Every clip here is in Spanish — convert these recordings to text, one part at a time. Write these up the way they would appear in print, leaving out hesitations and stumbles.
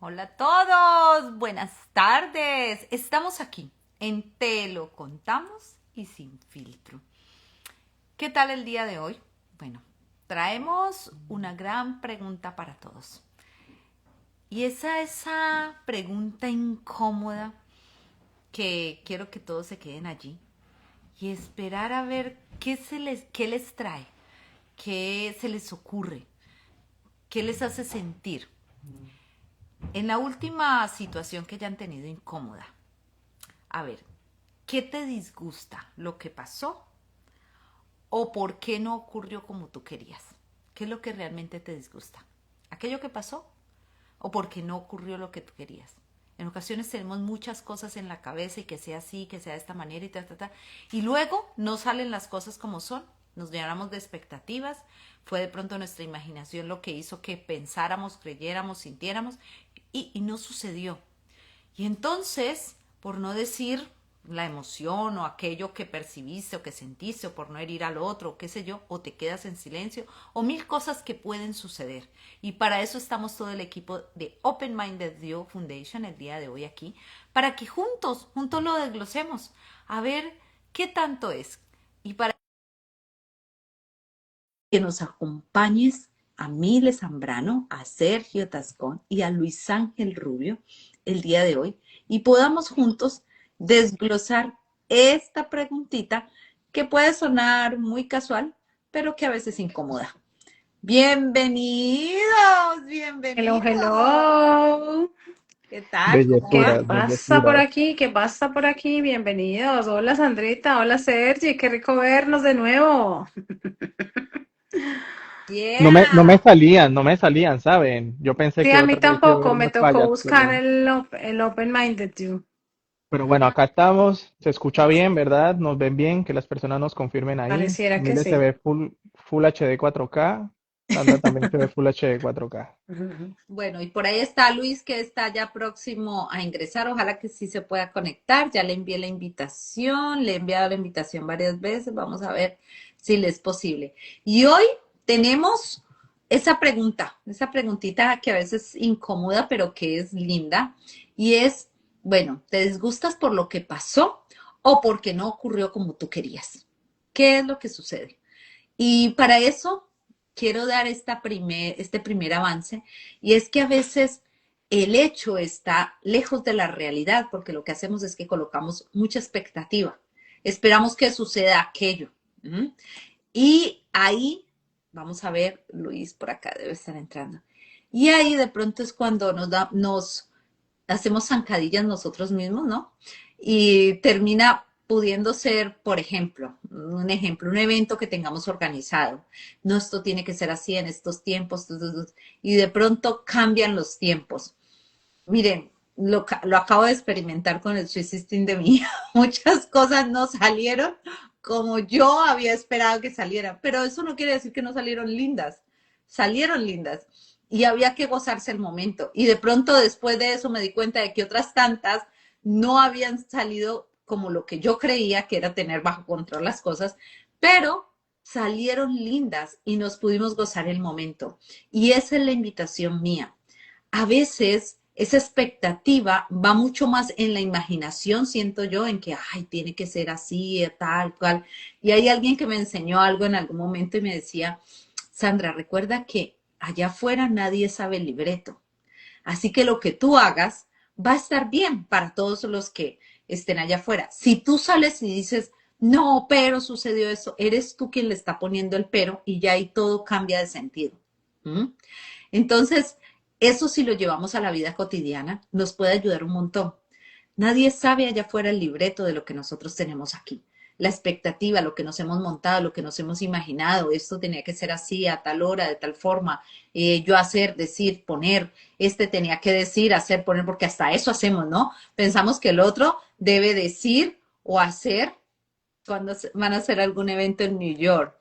Hola a todos, buenas tardes. Estamos aquí en Te lo contamos y sin filtro. ¿Qué tal el día de hoy? Bueno, traemos una gran pregunta para todos. Y esa pregunta incómoda que quiero que todos se queden allí y esperar a ver qué les trae, qué se les ocurre, qué les hace sentir. En la última situación que ya han tenido incómoda, a ver, ¿qué te disgusta? ¿Lo que pasó? ¿O por qué no ocurrió como tú querías? ¿Qué es lo que realmente te disgusta? ¿Aquello que pasó? ¿O porque no ocurrió lo que tú querías? En ocasiones tenemos muchas cosas en la cabeza y que sea así, que sea de esta manera y ta. Y luego no salen las cosas como son. Nos llenamos de expectativas. Fue de pronto nuestra imaginación lo que hizo que pensáramos, creyéramos, sintiéramos y no sucedió. Y entonces, por no decir la emoción o aquello que percibiste o que sentiste o por no herir al otro o qué sé yo, o te quedas en silencio o mil cosas que pueden suceder. Y para eso estamos todo el equipo de Open Minded You Foundation el día de hoy aquí, para que juntos lo desglosemos, a ver qué tanto es. Y para que nos acompañes a Miles Zambrano, a Sergio Tascón y a Luis Ángel Rubio el día de hoy y podamos juntos desglosar esta preguntita que puede sonar muy casual, pero que a veces incomoda. Bienvenidos, Hello, bienvenidos. hello. ¿Qué tal? ¿Cómo ¿Qué van? Bellezuras, pasa por bellezuras. aquí? ¿Qué pasa por aquí? Bienvenidos. Hola, Sandrita. Hola, Sergi. Qué rico vernos de nuevo. No me Yeah. salían, no me salían, ¿saben? Yo pensé Sí, que a mí otra vez iba a tampoco. haber Me unas tocó fallas, buscar el Open Minded You. pero bueno, acá estamos, se escucha bien, ¿verdad? Nos ven bien, que las personas nos confirmen ahí. Pareciera que Mire, se sí. ve full HD 4K. Sandra también se ve Full HD 4K. Ujú. Bueno, y por ahí está Luis que está ya próximo a ingresar. Ojalá que sí se pueda conectar. Ya le envié la invitación, le he enviado la invitación varias veces. Vamos a ver si le es posible. Y hoy tenemos esa preguntita que a veces incomoda, pero que es linda. Y es, bueno, ¿te disgustas por lo que pasó o porque no ocurrió como tú querías? ¿Qué es lo que sucede? Y para eso quiero dar este primer avance, y es que a veces el hecho está lejos de la realidad, porque lo que hacemos es que colocamos mucha expectativa. Esperamos que suceda aquello. ¿Mm? Y ahí, vamos a ver, Luis por acá debe estar entrando. Y ahí de pronto es cuando nos hacemos zancadillas nosotros mismos, ¿no? Y termina pudiendo ser, por ejemplo, un evento que tengamos organizado. No, esto tiene que ser así en estos tiempos, y de pronto cambian los tiempos. Miren, lo acabo de experimentar con el Swiss System de mí. Muchas cosas no salieron como yo había esperado que salieran, pero eso no quiere decir que no salieron lindas y había que gozarse el momento. Y de pronto después de eso me di cuenta de que otras tantas no habían salido como lo que yo creía que era tener bajo control las cosas, pero salieron lindas y nos pudimos gozar el momento. Y esa es la invitación mía. A veces esa expectativa va mucho más en la imaginación, siento yo, en que, ay, tiene que ser así, tal, cual. Y hay alguien que me enseñó algo en algún momento y me decía, Sandra, recuerda que allá afuera nadie sabe el libreto. Así que lo que tú hagas va a estar bien para todos los que estén allá afuera. Si tú sales y dices, no, pero sucedió eso, eres tú quien le está poniendo el pero y ya ahí todo cambia de sentido. ¿Mm? Entonces, eso si lo llevamos a la vida cotidiana, nos puede ayudar un montón. Nadie sabe allá afuera el libreto de lo que nosotros tenemos aquí. La expectativa, lo que nos hemos montado, lo que nos hemos imaginado, esto tenía que ser así, a tal hora, de tal forma, yo hacer, decir, poner, este tenía que decir, hacer, poner, porque hasta eso hacemos, ¿no? Pensamos que el otro debe decir o hacer cuando van a hacer algún evento en New York.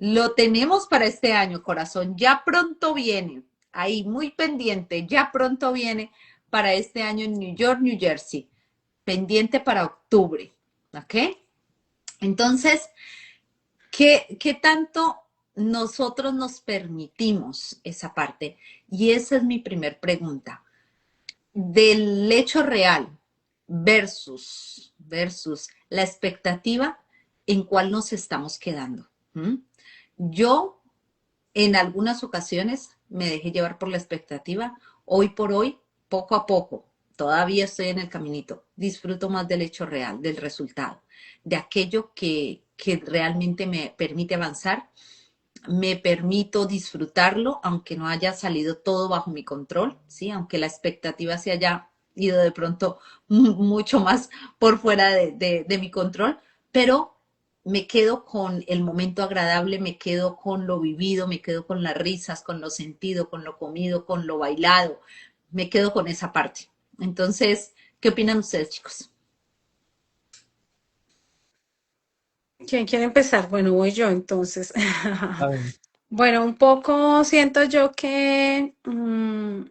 Lo tenemos para este año, corazón. Ya pronto viene. Ahí, muy pendiente. Ya pronto viene para este año en New York, New Jersey. Pendiente para octubre. ¿Ok? Entonces, ¿qué tanto nosotros nos permitimos esa parte? Y esa es mi primer pregunta. del hecho real versus la expectativa en cuál nos estamos quedando. ¿Mm? Yo en algunas ocasiones me dejé llevar por la expectativa. Hoy por hoy, poco a poco, todavía estoy en el caminito. Disfruto más del hecho real, del resultado, de aquello que realmente me permite avanzar. Me permito disfrutarlo, aunque no haya salido todo bajo mi control, ¿sí? Aunque la expectativa se haya ido de pronto mucho más por fuera de mi control, pero me quedo con el momento agradable, me quedo con lo vivido, me quedo con las risas, con lo sentido, con lo comido, con lo bailado, me quedo con esa parte. Entonces, ¿qué opinan ustedes, chicos? ¿Quién quiere empezar? Bueno, voy yo entonces. Está bien. Bueno, un poco siento yo que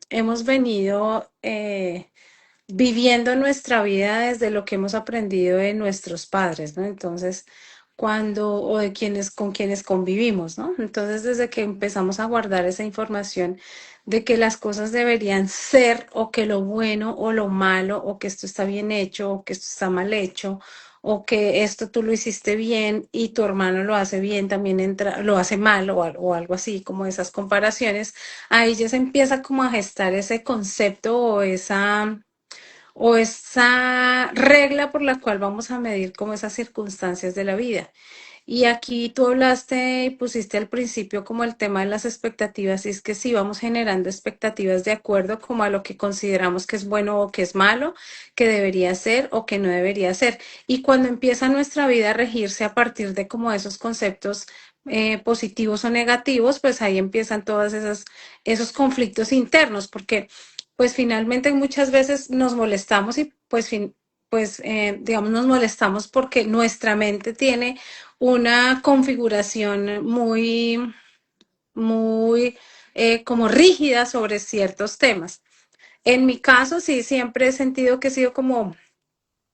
hemos venido viviendo nuestra vida desde lo que hemos aprendido de nuestros padres, ¿no? Entonces, o de con quienes convivimos, ¿no? Entonces, desde que empezamos a guardar esa información de que las cosas deberían ser, o que lo bueno o lo malo, o que esto está bien hecho, o que esto está mal hecho, o que esto tú lo hiciste bien y tu hermano lo hace bien, también lo hace mal, o algo así, como esas comparaciones, ahí ya se empieza como a gestar ese concepto o esa regla por la cual vamos a medir como esas circunstancias de la vida. Y aquí tú hablaste y pusiste al principio como el tema de las expectativas, y es que sí vamos generando expectativas de acuerdo como a lo que consideramos que es bueno o que es malo, que debería ser o que no debería ser. Y cuando empieza nuestra vida a regirse a partir de como esos conceptos positivos o negativos, pues ahí empiezan esos conflictos internos, porque pues finalmente muchas veces nos molestamos y digamos, nos molestamos porque nuestra mente tiene una configuración muy como rígida sobre ciertos temas. En mi caso, sí, siempre he sentido que he sido como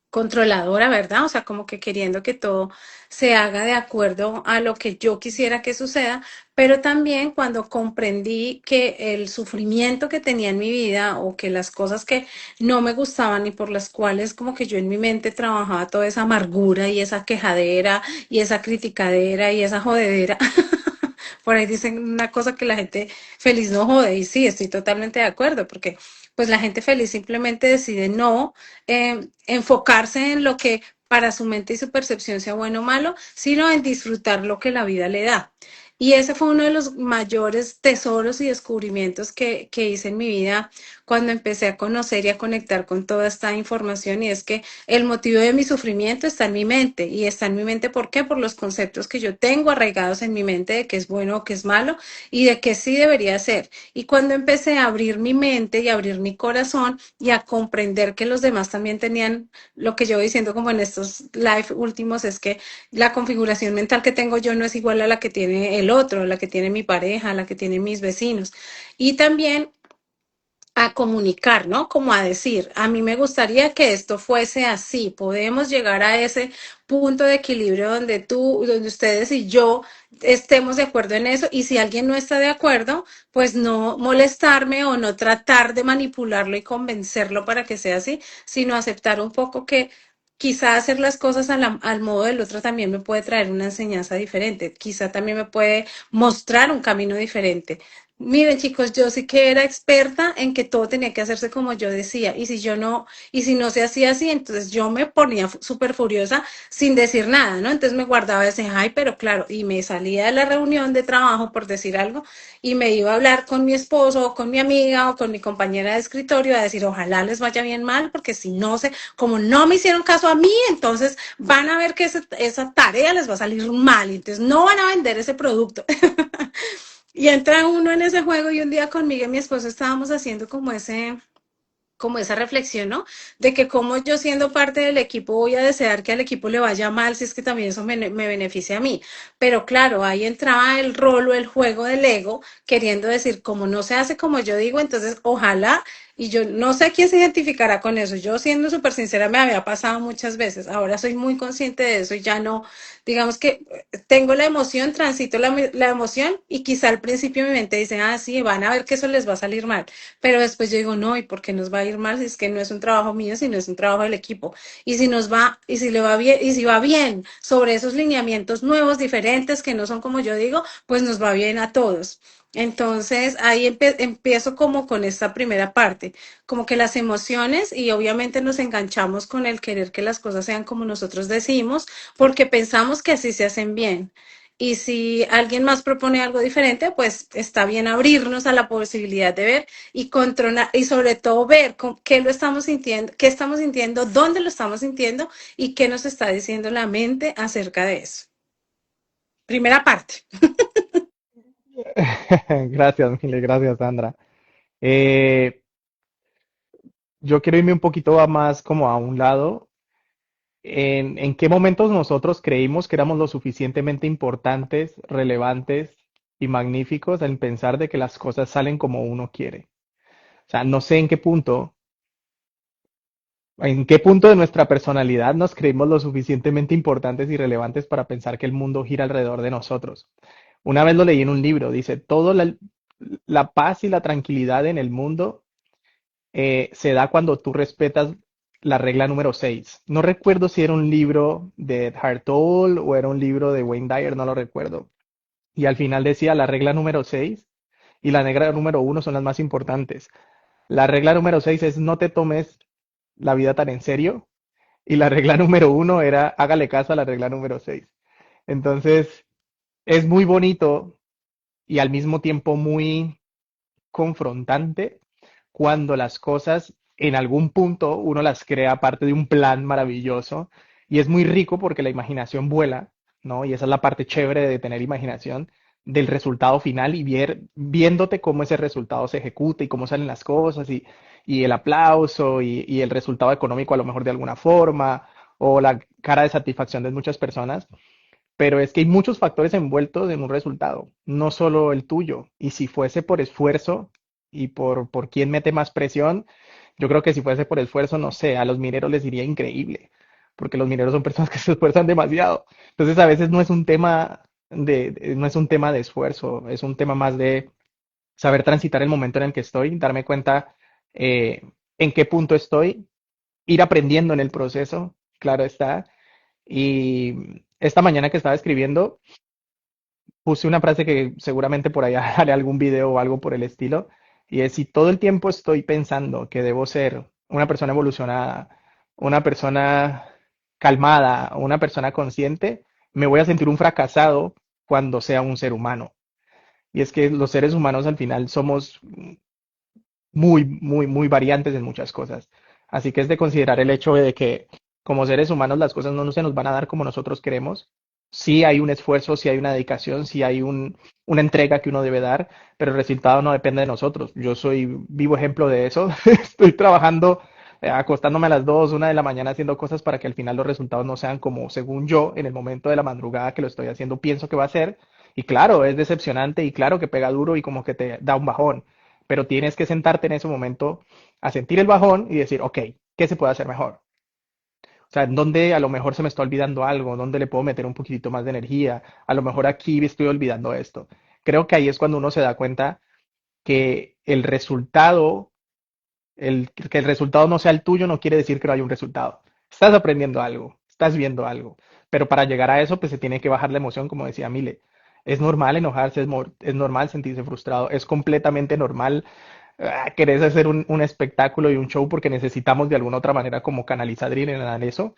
controladora, ¿verdad? O sea, como que queriendo que todo se haga de acuerdo a lo que yo quisiera que suceda, pero también cuando comprendí que el sufrimiento que tenía en mi vida, o que las cosas que no me gustaban y por las cuales como que yo en mi mente trabajaba toda esa amargura y esa quejadera y esa criticadera y esa jodedera. Por ahí dicen una cosa, que la gente feliz no jode, y sí, estoy totalmente de acuerdo, porque pues la gente feliz simplemente decide no enfocarse en lo que para su mente y su percepción sea bueno o malo, sino en disfrutar lo que la vida le da. Y ese fue uno de los mayores tesoros y descubrimientos que hice en mi vida cuando empecé a conocer y a conectar con toda esta información, y es que el motivo de mi sufrimiento está en mi mente. Y está en mi mente, ¿por qué? Por los conceptos que yo tengo arraigados en mi mente de qué es bueno o qué es malo, y de qué sí debería ser. Y cuando empecé a abrir mi mente y a abrir mi corazón y a comprender que los demás también tenían lo que yo voy diciendo como en estos live últimos, es que la configuración mental que tengo yo no es igual a la que tiene el otro, la que tiene mi pareja, la que tienen mis vecinos. Y también a comunicar, ¿no? Como a decir, a mí me gustaría que esto fuese así. Podemos llegar a ese punto de equilibrio donde ustedes y yo estemos de acuerdo en eso, y si alguien no está de acuerdo, pues no molestarme o no tratar de manipularlo y convencerlo para que sea así, sino aceptar un poco que quizá hacer las cosas al modo del otro también me puede traer una enseñanza diferente, quizá también me puede mostrar un camino diferente. Miren, chicos, yo sí que era experta en que todo tenía que hacerse como yo decía, y si no se hacía así, entonces yo me ponía súper furiosa sin decir nada, ¿no? Entonces me guardaba ese, ay, pero claro, y me salía de la reunión de trabajo, por decir algo, y me iba a hablar con mi esposo, o con mi amiga, o con mi compañera de escritorio, a decir, ojalá les vaya bien mal, porque si no se, como no me hicieron caso a mí, entonces van a ver que esa tarea les va a salir mal, y entonces no van a vender ese producto. Y entra uno en ese juego, y un día conmigo y mi esposo estábamos haciendo como esa reflexión, ¿no? De que como yo, siendo parte del equipo, voy a desear que al equipo le vaya mal si es que también eso me beneficia a mí. Pero claro, ahí entraba el rol o el juego del ego, queriendo decir, como no se hace como yo digo, entonces ojalá Y yo no sé quién se identificará con eso. Yo, siendo súper sincera, me había pasado muchas veces. Ahora soy muy consciente de eso y ya no, digamos que tengo la emoción, transito la emoción y quizá al principio mi mente dice, ah, sí, van a ver que eso les va a salir mal. Pero después yo digo, no, ¿y por qué nos va a ir mal si es que no es un trabajo mío, sino es un trabajo del equipo? Y si nos va, y si le va bien, y si va bien sobre esos lineamientos nuevos, diferentes, que no son como yo digo, pues nos va bien a todos. Entonces ahí empiezo como con esta primera parte, como que las emociones y obviamente nos enganchamos con el querer que las cosas sean como nosotros decimos, porque pensamos que así se hacen bien. Y si alguien más propone algo diferente, pues está bien abrirnos a la posibilidad de ver y controlar y sobre todo ver qué lo estamos sintiendo, qué estamos sintiendo, dónde lo estamos sintiendo y qué nos está diciendo la mente acerca de eso. Primera parte. Gracias, Mile, gracias, Sandra. Eh, yo quiero irme un poquito más como a un lado. ¿En qué momentos nosotros creímos que éramos lo suficientemente importantes, relevantes y magníficos en pensar de que las cosas salen como uno quiere? O sea, no sé en qué punto de nuestra personalidad nos creímos lo suficientemente importantes y relevantes para pensar que el mundo gira alrededor de nosotros. Una vez lo leí en un libro, dice, la paz y la tranquilidad en el mundo se da cuando tú respetas la regla número 6. No recuerdo si era un libro de Eckhart Tolle o era un libro de Wayne Dyer, no lo recuerdo. Y al final decía la regla número 6 y la regla número 1 son las más importantes. La regla número 6 es no te tomes la vida tan en serio y la regla número 1 era hágale caso a la regla número 6. Entonces, es muy bonito y al mismo tiempo muy confrontante cuando las cosas en algún punto uno las crea parte de un plan maravilloso y es muy rico porque la imaginación vuela, ¿no? Y esa es la parte chévere de tener imaginación del resultado final y viéndote cómo ese resultado se ejecuta y cómo salen las cosas y el aplauso y el resultado económico a lo mejor de alguna forma o la cara de satisfacción de muchas personas, pero es que hay muchos factores envueltos en un resultado, no solo el tuyo. Y si fuese por esfuerzo y por quién mete más presión, yo creo que si fuese por esfuerzo, no sé, a los mineros les iría increíble, porque los mineros son personas que se esfuerzan demasiado. Entonces a veces no es un tema no es un tema de esfuerzo, es un tema más de saber transitar el momento en el que estoy, darme cuenta eh, en qué punto estoy, ir aprendiendo en el proceso, claro está. Y esta mañana que estaba escribiendo, puse una frase que seguramente por allá haré algún video o algo por el estilo, y es si todo el tiempo estoy pensando que debo ser una persona evolucionada, una persona calmada, una persona consciente, me voy a sentir un fracasado cuando sea un ser humano. Y es que los seres humanos al final somos muy variantes en muchas cosas. Así que es de considerar el hecho de que como seres humanos las cosas no se nos van a dar como nosotros queremos. Sí hay un esfuerzo, sí hay una dedicación, sí hay una entrega que uno debe dar, pero el resultado no depende de nosotros. Yo soy vivo ejemplo de eso. Estoy trabajando, acostándome a las 2, 1 de la mañana haciendo cosas para que al final los resultados no sean como según yo en el momento de la madrugada que lo estoy haciendo pienso que va a ser. Y claro, es decepcionante y claro que pega duro y como que te da un bajón, pero tienes que sentarte en ese momento a sentir el bajón y decir, ok, ¿qué se puede hacer mejor? O sea, ¿en dónde a lo mejor se me está olvidando algo? ¿Dónde le puedo meter un poquitito más de energía? A lo mejor aquí estoy olvidando esto. Creo que ahí es cuando uno se da cuenta que que el resultado no sea el tuyo no quiere decir que no haya un resultado. Estás aprendiendo algo, estás viendo algo, pero para llegar a eso, pues se tiene que bajar la emoción, como decía Mile. Es normal enojarse, es normal sentirse frustrado, es completamente normal querés hacer un espectáculo y un show porque necesitamos de alguna otra manera como canalizar adrenalina en eso,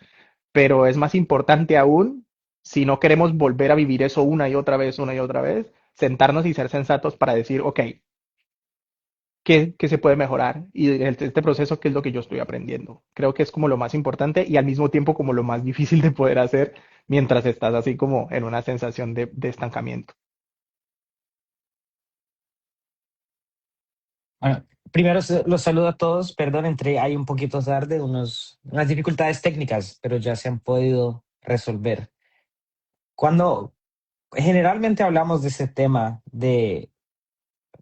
pero es más importante aún, si no queremos volver a vivir eso una y otra vez, sentarnos y ser sensatos para decir, ok, ¿qué se puede mejorar? Y este proceso, ¿qué es lo que yo estoy aprendiendo? Creo que es como lo más importante y al mismo tiempo como lo más difícil de poder hacer mientras estás así como en una sensación de estancamiento. Bueno, primero los saludo a todos. Perdón, entré ahí un poquito tarde, unas dificultades técnicas, pero ya se han podido resolver. Cuando generalmente hablamos de ese tema de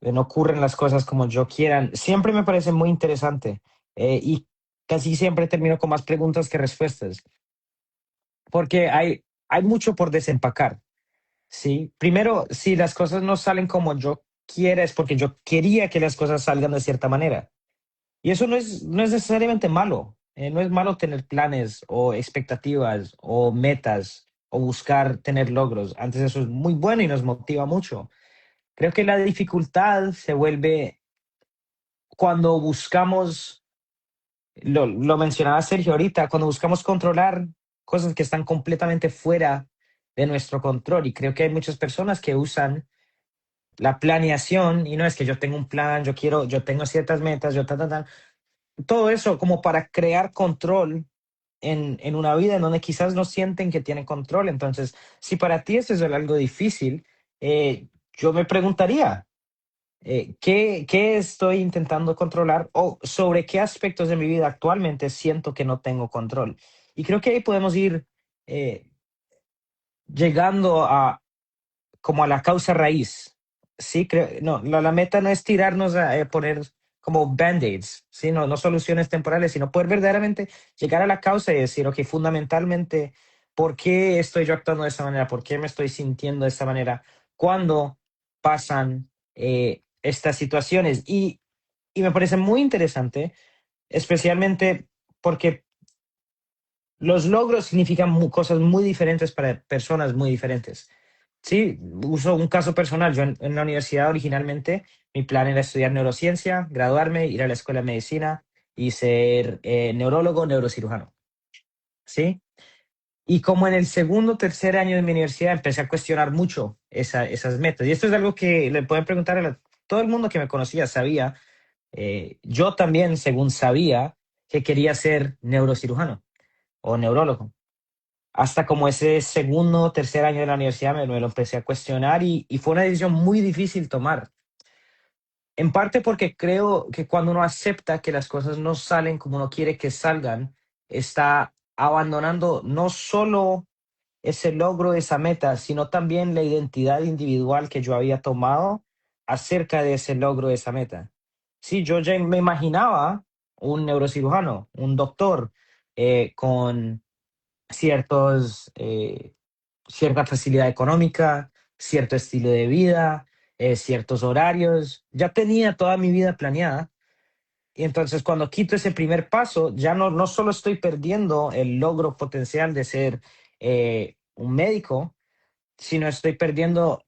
no ocurren las cosas como yo quieran, siempre me parece muy interesante y casi siempre termino con más preguntas que respuestas, porque hay mucho por desempacar, ¿sí? Primero, si las cosas no salen como yo quiera, es porque yo quería que las cosas salgan de cierta manera. Y eso no es necesariamente malo. No es malo tener planes o expectativas o metas o buscar tener logros. Antes eso es muy bueno y nos motiva mucho. Creo que la dificultad se vuelve cuando buscamos, lo mencionaba Sergio ahorita, cuando buscamos controlar cosas que están completamente fuera de nuestro control. Y creo que hay muchas personas que usan la planeación y no es que yo tengo un plan, yo quiero, yo tengo ciertas metas, yo todo eso como para crear control en una vida en donde quizás no sienten que tienen control. Entonces, si para ti eso es algo difícil, yo me preguntaría, ¿qué estoy intentando controlar o sobre qué aspectos de mi vida actualmente siento que no tengo control? Y creo que ahí podemos ir eh, llegando a, como a la causa raíz. Sí, creo, no, la meta no es tirarnos a poner como band-aids, ¿sí? No, no soluciones temporales, sino poder verdaderamente llegar a la causa y decir, ok, fundamentalmente, ¿por qué estoy yo actuando de esa manera? ¿Por qué me estoy sintiendo de esta manera? ¿Cuándo pasan estas situaciones? Y me parece muy interesante, especialmente porque los logros significan cosas muy diferentes para personas muy diferentes. Sí, uso un caso personal. Yo en la universidad originalmente mi plan era estudiar neurociencia, graduarme, ir a la escuela de medicina y ser neurólogo, neurocirujano. ¿Sí? Y como en el segundo o tercer año de mi universidad empecé a cuestionar mucho esas metas. Y esto es algo que le pueden preguntar a todo el mundo que me conocía, sabía. Yo también, según sabía, que quería ser neurocirujano o neurólogo. Hasta como ese segundo o tercer año de la universidad me lo empecé a cuestionar y fue una decisión muy difícil tomar. En parte porque creo que cuando uno acepta que las cosas no salen como uno quiere que salgan, está abandonando no solo ese logro, esa meta, sino también la identidad individual que yo había tomado acerca de ese logro, esa meta. Sí, yo ya me imaginaba un neurocirujano, un doctor con ciertos, cierta facilidad económica, cierto estilo de vida, ciertos horarios. Ya tenía toda mi vida planeada. Y entonces cuando quito ese primer paso, ya no solo estoy perdiendo el logro potencial de ser un médico, sino estoy perdiendo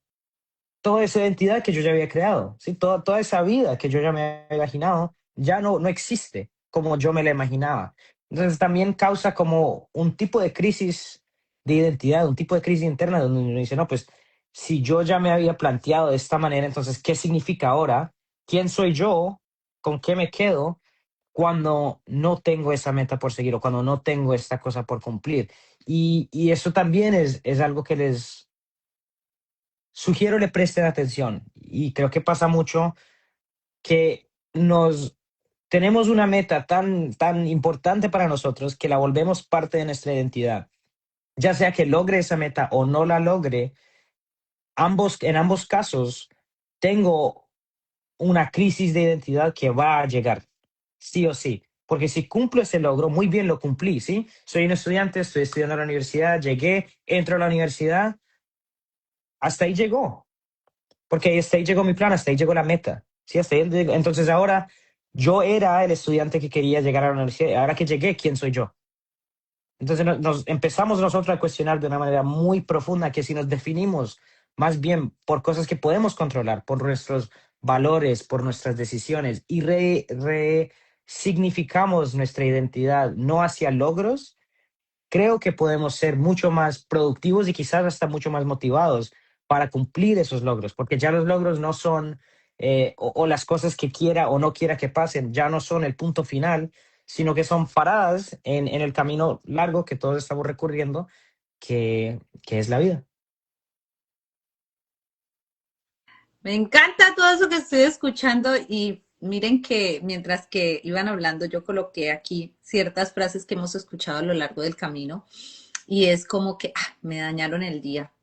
toda esa identidad que yo ya había creado, ¿sí? Toda esa vida que yo ya me había imaginado, ya no existe como yo me la imaginaba. Entonces también causa como un tipo de crisis de identidad, un tipo de crisis interna donde uno dice, no, pues si yo ya me había planteado de esta manera, entonces, ¿qué significa ahora? ¿Quién soy yo? ¿Con qué me quedo cuando no tengo esa meta por seguir o cuando no tengo esta cosa por cumplir? Y eso también es algo que les sugiero le presten atención y creo que pasa mucho que nos tenemos una meta tan importante para nosotros que la volvemos parte de nuestra identidad. Ya sea que logre esa meta o no la logre, en ambos casos tengo una crisis de identidad que va a llegar, sí o sí. Porque si cumplo ese logro, muy bien lo cumplí, ¿sí? Soy un estudiante, estoy estudiando en la universidad, llegué, entro a la universidad, hasta ahí llegó. Porque hasta ahí llegó mi plan, hasta ahí llegó la meta. Sí, hasta ahí entonces ahora yo era el estudiante que quería llegar a la universidad. Ahora que llegué, ¿quién soy yo? Entonces nos empezamos nosotros a cuestionar de una manera muy profunda que si nos definimos más bien por cosas que podemos controlar, por nuestros valores, por nuestras decisiones y resignificamos nuestra identidad no hacia logros, creo que podemos ser mucho más productivos y quizás hasta mucho más motivados para cumplir esos logros, porque ya los logros no son, o las cosas que quiera o no quiera que pasen, ya no son el punto final, sino que son paradas en el camino largo que todos estamos recurriendo, que es la vida. Me encanta todo eso que estoy escuchando y miren que mientras que iban hablando yo coloqué aquí ciertas frases que hemos escuchado a lo largo del camino y es como que me dañaron el día.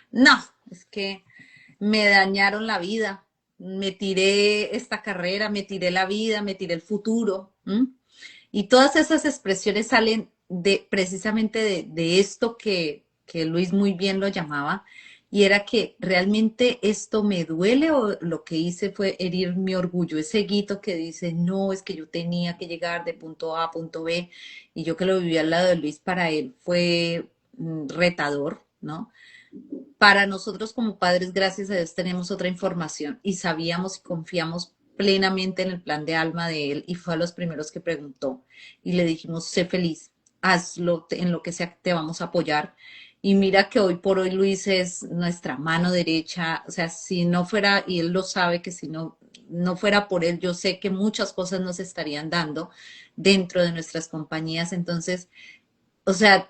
No, es que me dañaron la vida. me tiré esta carrera, me tiré la vida, me tiré el futuro. ¿M? Y todas esas expresiones salen de precisamente de esto que Luis muy bien lo llamaba, y era que realmente esto me duele o lo que hice fue herir mi orgullo, ese guito que dice, no, es que yo tenía que llegar de punto A a punto B, y yo que lo viví al lado de Luis, para él fue retador, ¿no? Para nosotros como padres, gracias a Dios, tenemos otra información y sabíamos y confiamos plenamente en el plan de alma de él, y fue a los primeros que preguntó y le dijimos, sé feliz, hazlo en lo que sea, te vamos a apoyar. Y mira que hoy por hoy Luis es nuestra mano derecha, o sea, si no fuera, y él lo sabe, que si no fuera por él, yo sé que muchas cosas nos estarían dando dentro de nuestras compañías. Entonces, o sea,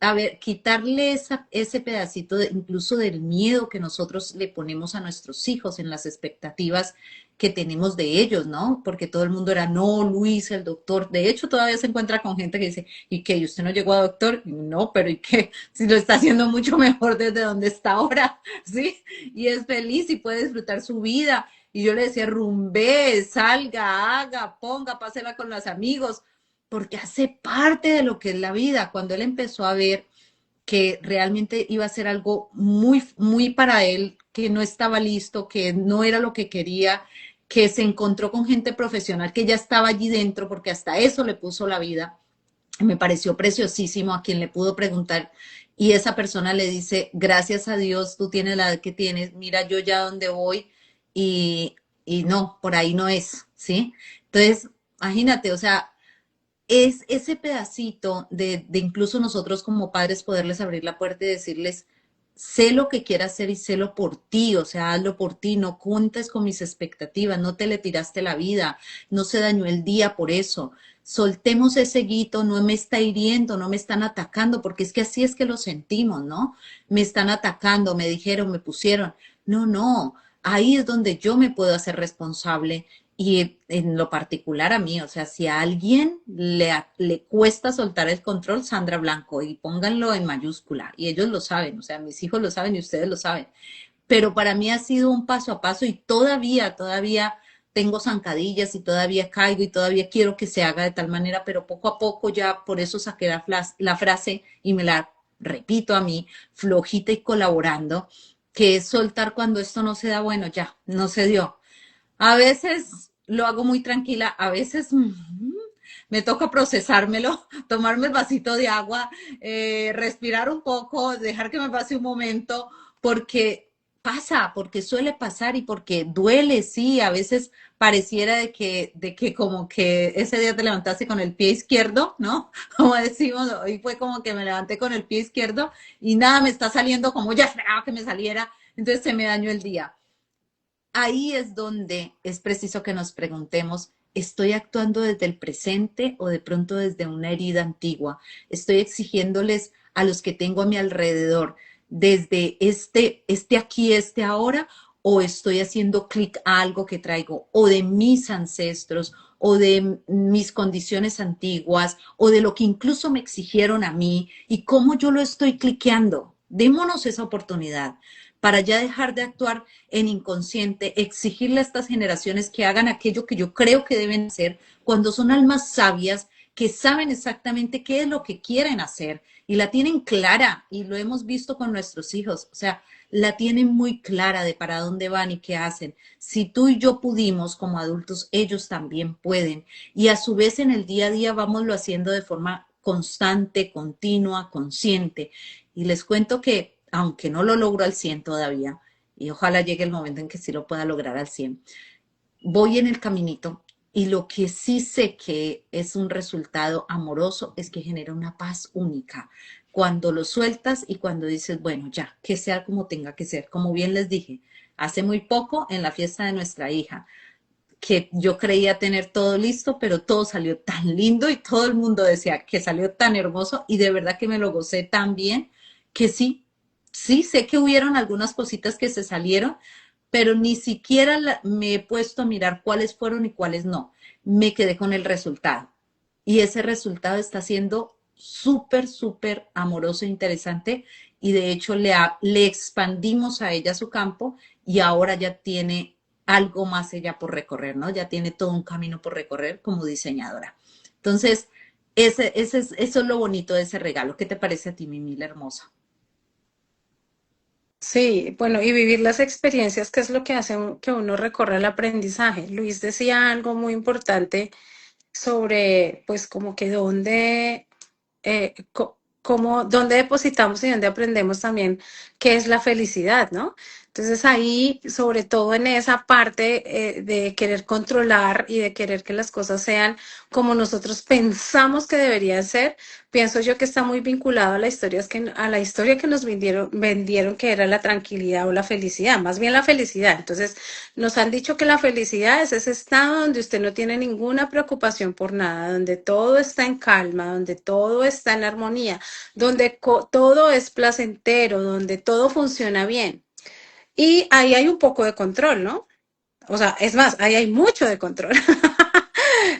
a ver, quitarle ese pedacito incluso del miedo que nosotros le ponemos a nuestros hijos en las expectativas que tenemos de ellos, ¿no? Porque todo el mundo era, no, Luis, el doctor. De hecho, todavía se encuentra con gente que dice, ¿y qué? ¿Y usted no llegó a doctor? No, pero ¿y qué? Si lo está haciendo mucho mejor desde donde está ahora, ¿sí? Y es feliz y puede disfrutar su vida. Y yo le decía, rumbe, salga, haga, ponga, pásela con los amigos, porque hace parte de lo que es la vida. Cuando él empezó a ver que realmente iba a ser algo muy, muy para él, que no estaba listo, que no era lo que quería, que se encontró con gente profesional que ya estaba allí dentro, porque hasta eso le puso la vida, me pareció preciosísimo a quien le pudo preguntar, y esa persona le dice, gracias a Dios, tú tienes la edad que tienes, mira yo ya dónde voy, y no, por ahí no es, ¿sí? Entonces, imagínate, o sea, es ese pedacito de incluso nosotros como padres poderles abrir la puerta y decirles, sé lo que quieras hacer y sélo por ti, o sea, hazlo por ti, no cuentes con mis expectativas, no te le tiraste la vida, no se dañó el día por eso. Soltemos ese guito, no me está hiriendo, no me están atacando, porque es que así es que lo sentimos, ¿no? Me están atacando, me dijeron, me pusieron. No, no, ahí es donde yo me puedo hacer responsable, y en lo particular a mí, o sea, si a alguien le cuesta soltar el control, Sandra Blanco, y pónganlo en mayúscula, y ellos lo saben, o sea, mis hijos lo saben y ustedes lo saben, pero para mí ha sido un paso a paso, y todavía tengo zancadillas y todavía caigo y todavía quiero que se haga de tal manera, pero poco a poco ya por eso saqué la frase y me la repito a mí, flojita y colaborando, que es soltar cuando esto no se da, bueno, ya, no se dio. A veces lo hago muy tranquila, a veces me toca procesármelo, tomarme el vasito de agua, respirar un poco, dejar que me pase un momento, porque pasa, porque suele pasar y porque duele, sí, a veces pareciera de que como que ese día te levantaste con el pie izquierdo, ¿no? Como decimos, hoy fue como que me levanté con el pie izquierdo y nada me está saliendo como ya esperaba que me saliera, entonces se me dañó el día. Ahí es donde es preciso que nos preguntemos, ¿estoy actuando desde el presente o de pronto desde una herida antigua? ¿Estoy exigiéndoles a los que tengo a mi alrededor desde este aquí, este ahora, o estoy haciendo clic a algo que traigo o de mis ancestros o de mis condiciones antiguas o de lo que incluso me exigieron a mí y cómo yo lo estoy cliqueando? Démonos esa oportunidad para ya dejar de actuar en inconsciente, exigirle a estas generaciones que hagan aquello que yo creo que deben hacer cuando son almas sabias que saben exactamente qué es lo que quieren hacer y la tienen clara, y lo hemos visto con nuestros hijos, o sea, la tienen muy clara de para dónde van y qué hacen. Si tú y yo pudimos como adultos, ellos también pueden, y a su vez en el día a día vámoslo haciendo de forma constante, continua, consciente. Y les cuento que aunque no lo logro al 100 todavía, y ojalá llegue el momento en que sí lo pueda lograr al 100, voy en el caminito, y lo que sí sé que es un resultado amoroso es que genera una paz única. Cuando lo sueltas y cuando dices, bueno, ya, que sea como tenga que ser. Como bien les dije, hace muy poco en la fiesta de nuestra hija, que yo creía tener todo listo, pero todo salió tan lindo y todo el mundo decía que salió tan hermoso, y de verdad que me lo gocé tan bien que sí, sí sé que hubieron algunas cositas que se salieron, pero ni siquiera me he puesto a mirar cuáles fueron y cuáles no. Me quedé con el resultado. Y ese resultado está siendo súper, súper amoroso e interesante. Y de hecho le expandimos a ella su campo, y ahora ya tiene algo más ella por recorrer, ¿no? Ya tiene todo un camino por recorrer como diseñadora. Entonces, eso es lo bonito de ese regalo. ¿Qué te parece a ti, mi Mil hermosa? Sí, bueno, y vivir las experiencias, que es lo que hace que uno recorra el aprendizaje. Luis decía algo muy importante sobre, pues, como que dónde depositamos y dónde aprendemos también qué es la felicidad, ¿no? Entonces ahí, sobre todo en esa parte de querer controlar y de querer que las cosas sean como nosotros pensamos que deberían ser, pienso yo que está muy vinculado a a la historia que nos vendieron que era la tranquilidad o la felicidad, más bien la felicidad. Entonces, nos han dicho que la felicidad es ese estado donde usted no tiene ninguna preocupación por nada, donde todo está en calma, donde todo está en armonía, donde todo es placentero, donde todo funciona bien. Y ahí hay un poco de control, ¿no? O sea, es más, ahí hay mucho de control.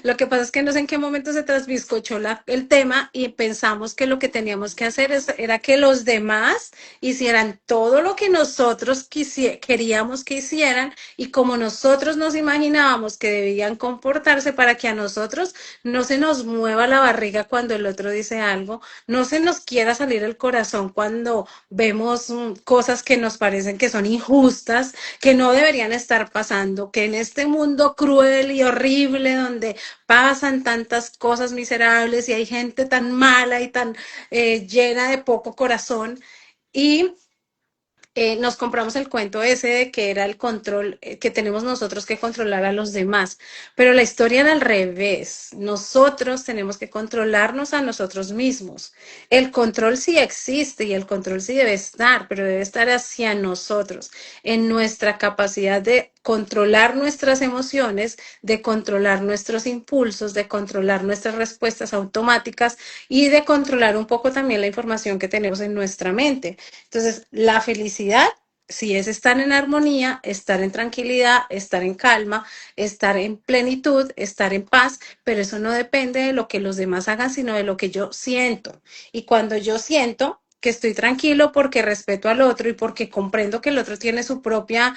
Lo que pasa es que no sé en qué momento se trasbiscochó el tema y pensamos que lo que teníamos que hacer era que los demás hicieran todo lo que nosotros queríamos que hicieran y como nosotros nos imaginábamos que debían comportarse para que a nosotros no se nos mueva la barriga cuando el otro dice algo, no se nos quiera salir el corazón cuando vemos cosas que nos parecen que son injustas, que no deberían estar pasando, que en este mundo cruel y horrible donde pasan tantas cosas miserables y hay gente tan mala y tan llena de poco corazón. Y nos compramos el cuento ese de que era el control, que tenemos nosotros que controlar a los demás, pero la historia era al revés. Nosotros tenemos que controlarnos a nosotros mismos. El control sí existe y el control sí debe estar, pero debe estar hacia nosotros, en nuestra capacidad de controlar nuestras emociones, de controlar nuestros impulsos, de controlar nuestras respuestas automáticas y de controlar un poco también la información que tenemos en nuestra mente. Entonces, la felicidad, si es estar en armonía, estar en tranquilidad, estar en calma, estar en plenitud, estar en paz, pero eso no depende de lo que los demás hagan, sino de lo que yo siento. Y cuando yo siento que estoy tranquilo porque respeto al otro y porque comprendo que el otro tiene su propia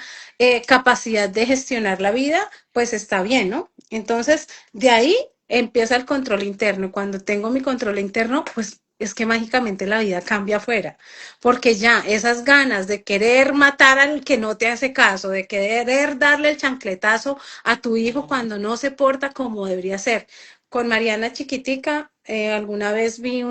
capacidad de gestionar la vida, pues está bien, ¿no? Entonces, de ahí empieza el control interno. Cuando tengo mi control interno, pues es que mágicamente la vida cambia afuera, porque ya esas ganas de querer matar al que no te hace caso, de querer darle el chancletazo a tu hijo cuando no se porta como debería ser. Con Mariana chiquitica, alguna vez vi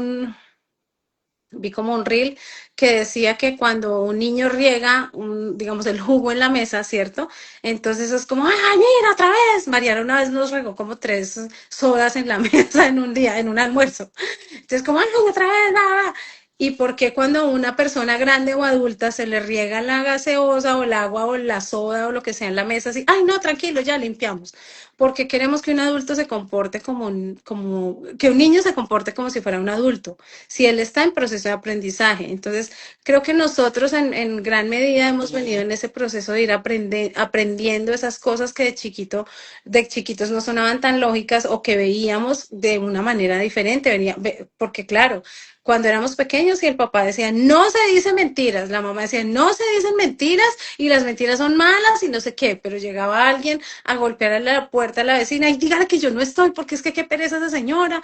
como un reel que decía que cuando un niño riega, digamos, el jugo en la mesa, ¿cierto? Entonces es como, ¡ay, mira, otra vez! Mariana una vez nos regó como 3 sodas en la mesa en un día, en un almuerzo. Entonces, como, ¡ay, otra vez! Va! ¿Y por qué cuando a una persona grande o adulta se le riega la gaseosa o el agua o la soda o lo que sea en la mesa, así, ¡ay, no, tranquilo, ya limpiamos! Porque queremos que un adulto se comporte que un niño se comporte como si fuera un adulto si él está en proceso de aprendizaje. Entonces, creo que nosotros en gran medida hemos venido en ese proceso de ir aprendiendo esas cosas que de chiquitos no sonaban tan lógicas o que veíamos de una manera diferente. Porque claro, cuando éramos pequeños y el papá decía, no se dicen mentiras, la mamá decía, no se dicen mentiras y las mentiras son malas y no sé qué, pero llegaba alguien a golpear a la puerta a la vecina y dígale que yo no estoy porque es que qué pereza esa señora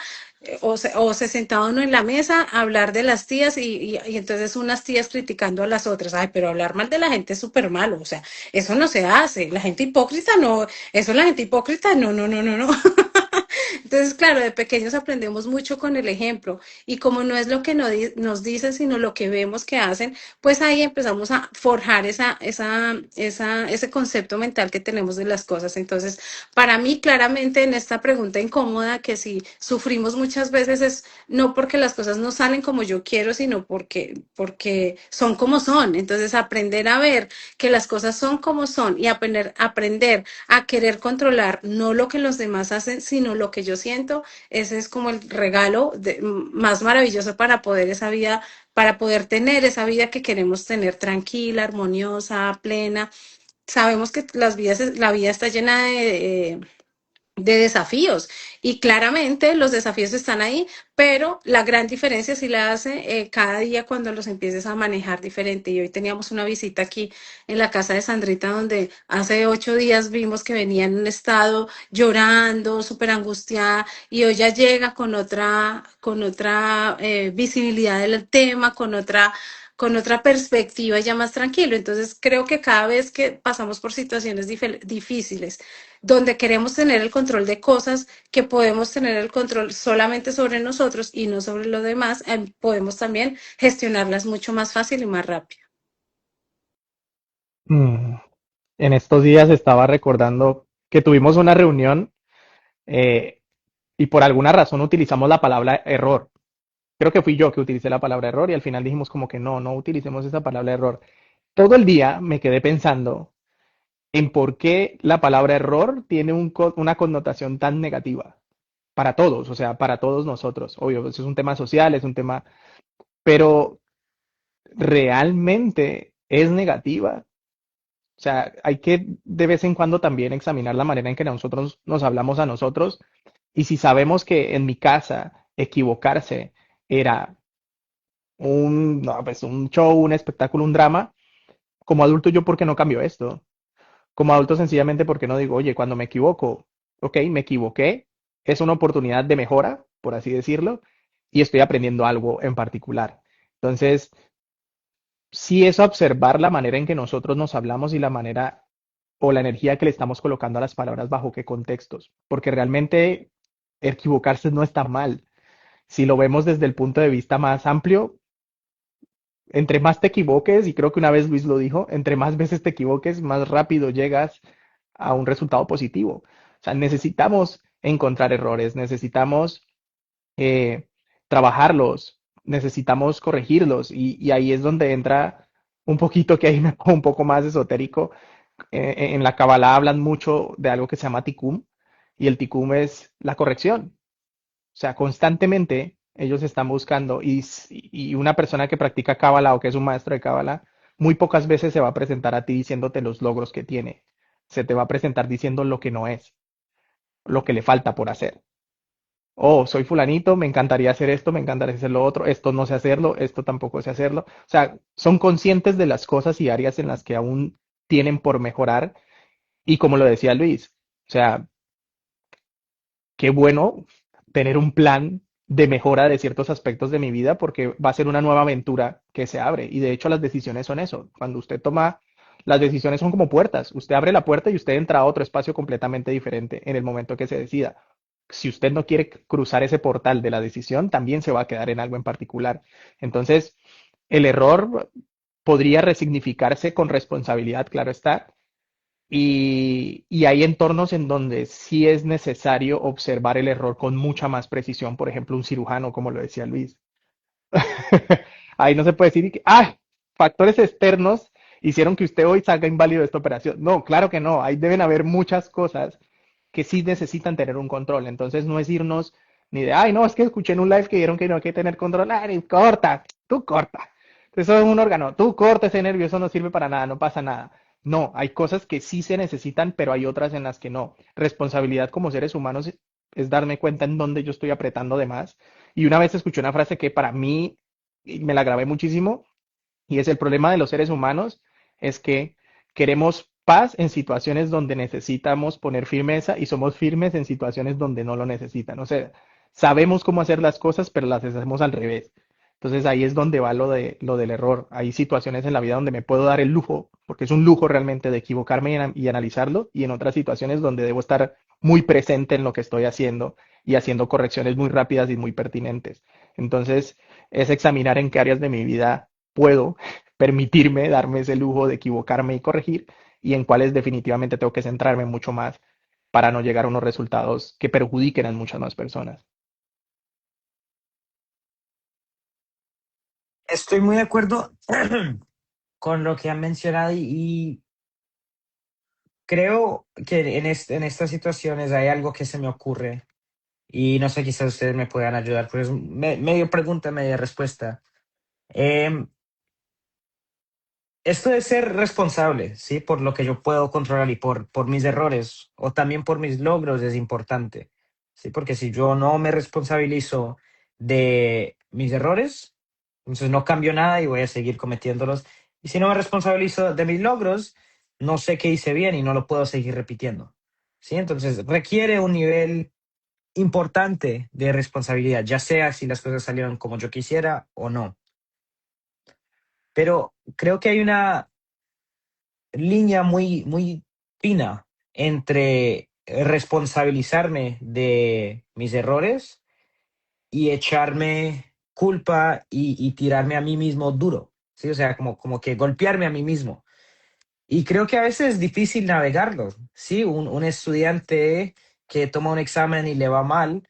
o se sentaba uno en la mesa a hablar de las tías y entonces unas tías criticando a las otras. Ay, pero hablar mal de la gente es súper malo. O sea, eso no se hace. La gente hipócrita no, eso la gente hipócrita no, no, no, no, no. Entonces, claro, de pequeños aprendemos mucho con el ejemplo y como no es lo que nos dicen, sino lo que vemos que hacen, pues ahí empezamos a forjar ese concepto mental que tenemos de las cosas. Entonces, para mí, claramente, en esta pregunta incómoda, que si sufrimos muchas veces es no porque las cosas no salen como yo quiero, sino porque son como son. Entonces, aprender a ver que las cosas son como son y aprender a querer controlar no lo que los demás hacen, sino lo que yo siento, ese es como el regalo más maravilloso para poder para poder tener esa vida que queremos tener tranquila, armoniosa, plena. Sabemos que la vida está llena de desafíos. Y claramente los desafíos están ahí, pero la gran diferencia sí la hace cada día cuando los empieces a manejar diferente. Y hoy teníamos una visita aquí en la casa de Sandrita, donde hace 8 días vimos que venía en un estado llorando, súper angustiada, y hoy ya llega con otra visibilidad del tema, con otra perspectiva ya más tranquilo. Entonces creo que cada vez que pasamos por situaciones difíciles, donde queremos tener el control de cosas que podemos tener el control solamente sobre nosotros y no sobre los demás, podemos también gestionarlas mucho más fácil y más rápido. Mm, En estos días estaba recordando que tuvimos una reunión eh, y por alguna razón utilizamos la palabra error. Creo que fui yo que utilicé la palabra error y al final dijimos como que no, no utilicemos esa palabra error. Todo el día me quedé pensando en por qué la palabra error tiene una connotación tan negativa para todos, o sea, para todos nosotros. Obvio, eso es un tema social, es un tema, pero realmente es negativa. O sea, hay que de vez en cuando también examinar la manera en que nosotros nos hablamos a nosotros y si sabemos que en mi casa equivocarse era no, pues un show, un espectáculo, un drama, como adulto yo, ¿por qué no cambio esto? Como adulto sencillamente porque no digo, oye, cuando me equivoco, ok, me equivoqué, es una oportunidad de mejora, por así decirlo, y estoy aprendiendo algo en particular. Entonces, sí es observar la manera en que nosotros nos hablamos y la manera o la energía que le estamos colocando a las palabras bajo qué contextos, porque realmente equivocarse no está mal. Si lo vemos desde el punto de vista más amplio, entre más te equivoques, y creo que una vez Luis lo dijo, entre más veces te equivoques, más rápido llegas a un resultado positivo. O sea, necesitamos encontrar errores, necesitamos eh, trabajarlos, necesitamos corregirlos, y ahí es donde entra un poquito, que ahí me pongo un poco más esotérico. En la Kabbalah hablan mucho de algo que se llama tikkun, y el tikkun es la corrección. O sea, constantemente ellos están buscando y una persona que practica Cábala o que es un maestro de Cábala, muy pocas veces se va a presentar a ti diciéndote los logros que tiene. Se te va a presentar diciendo lo que no es, lo que le falta por hacer. Oh, soy fulanito, me encantaría hacer esto, me encantaría hacer lo otro, esto no sé hacerlo, esto tampoco sé hacerlo. O sea, son conscientes de las cosas y áreas en las que aún tienen por mejorar. Y como lo decía Luis, o sea, qué bueno tener un plan de mejora de ciertos aspectos de mi vida porque va a ser una nueva aventura que se abre. Y de hecho las decisiones son eso. Cuando usted toma, las decisiones son como puertas. Usted abre la puerta y usted entra a otro espacio completamente diferente en el momento que se decida. Si usted no quiere cruzar ese portal de la decisión, también se va a quedar en algo en particular. Entonces, el error podría resignificarse con responsabilidad, claro está, y hay entornos en donde sí es necesario observar el error con mucha más precisión, por ejemplo, un cirujano, como lo decía Luis. Ahí no se puede decir que, factores externos hicieron que usted hoy salga inválido de esta operación. No, claro que no. Ahí deben haber muchas cosas que sí necesitan tener un control. Entonces no es irnos ni de, ay, no, es que escuché en un live que dijeron que no hay que tener control. Ay, corta, tú corta. Eso es un órgano, tú corta ese nervio, eso no sirve para nada, no pasa nada. No, hay cosas que sí se necesitan, pero hay otras en las que no. Responsabilidad como seres humanos es darme cuenta en dónde yo estoy apretando de más. Y una vez escuché una frase que para mí y me la grabé muchísimo, y es el problema de los seres humanos, es que queremos paz en situaciones donde necesitamos poner firmeza y somos firmes en situaciones donde no lo necesitan. O sea, sabemos cómo hacer las cosas, pero las hacemos al revés. Entonces ahí es donde va lo del error. Hay situaciones en la vida donde me puedo dar el lujo, porque es un lujo realmente de equivocarme y analizarlo, y en otras situaciones donde debo estar muy presente en lo que estoy haciendo y haciendo correcciones muy rápidas y muy pertinentes. Entonces, es examinar en qué áreas de mi vida puedo permitirme darme ese lujo de equivocarme y corregir y en cuáles definitivamente tengo que centrarme mucho más para no llegar a unos resultados que perjudiquen a muchas más personas. Estoy muy de acuerdo con lo que han mencionado y creo que en estas situaciones hay algo que se me ocurre y no sé, quizás ustedes me puedan ayudar, pues medio pregunta, media respuesta. Em, esto de ser responsable, ¿sí? Por lo que yo puedo controlar y por mis errores o también por mis logros es importante, ¿sí? Porque si yo no me responsabilizo de mis errores, entonces no cambio nada y voy a seguir cometiéndolos. Y si no me responsabilizo de mis logros, no sé qué hice bien y no lo puedo seguir repitiendo, ¿sí? Entonces requiere un nivel importante de responsabilidad, ya sea si las cosas salieron como yo quisiera o no. Pero creo que hay una línea muy fina entre responsabilizarme de mis errores y echarme culpa y tirarme a mí mismo duro, ¿sí? O sea, como que golpearme a mí mismo. Y creo que a veces es difícil navegarlo, ¿sí? Un estudiante que toma un examen y le va mal,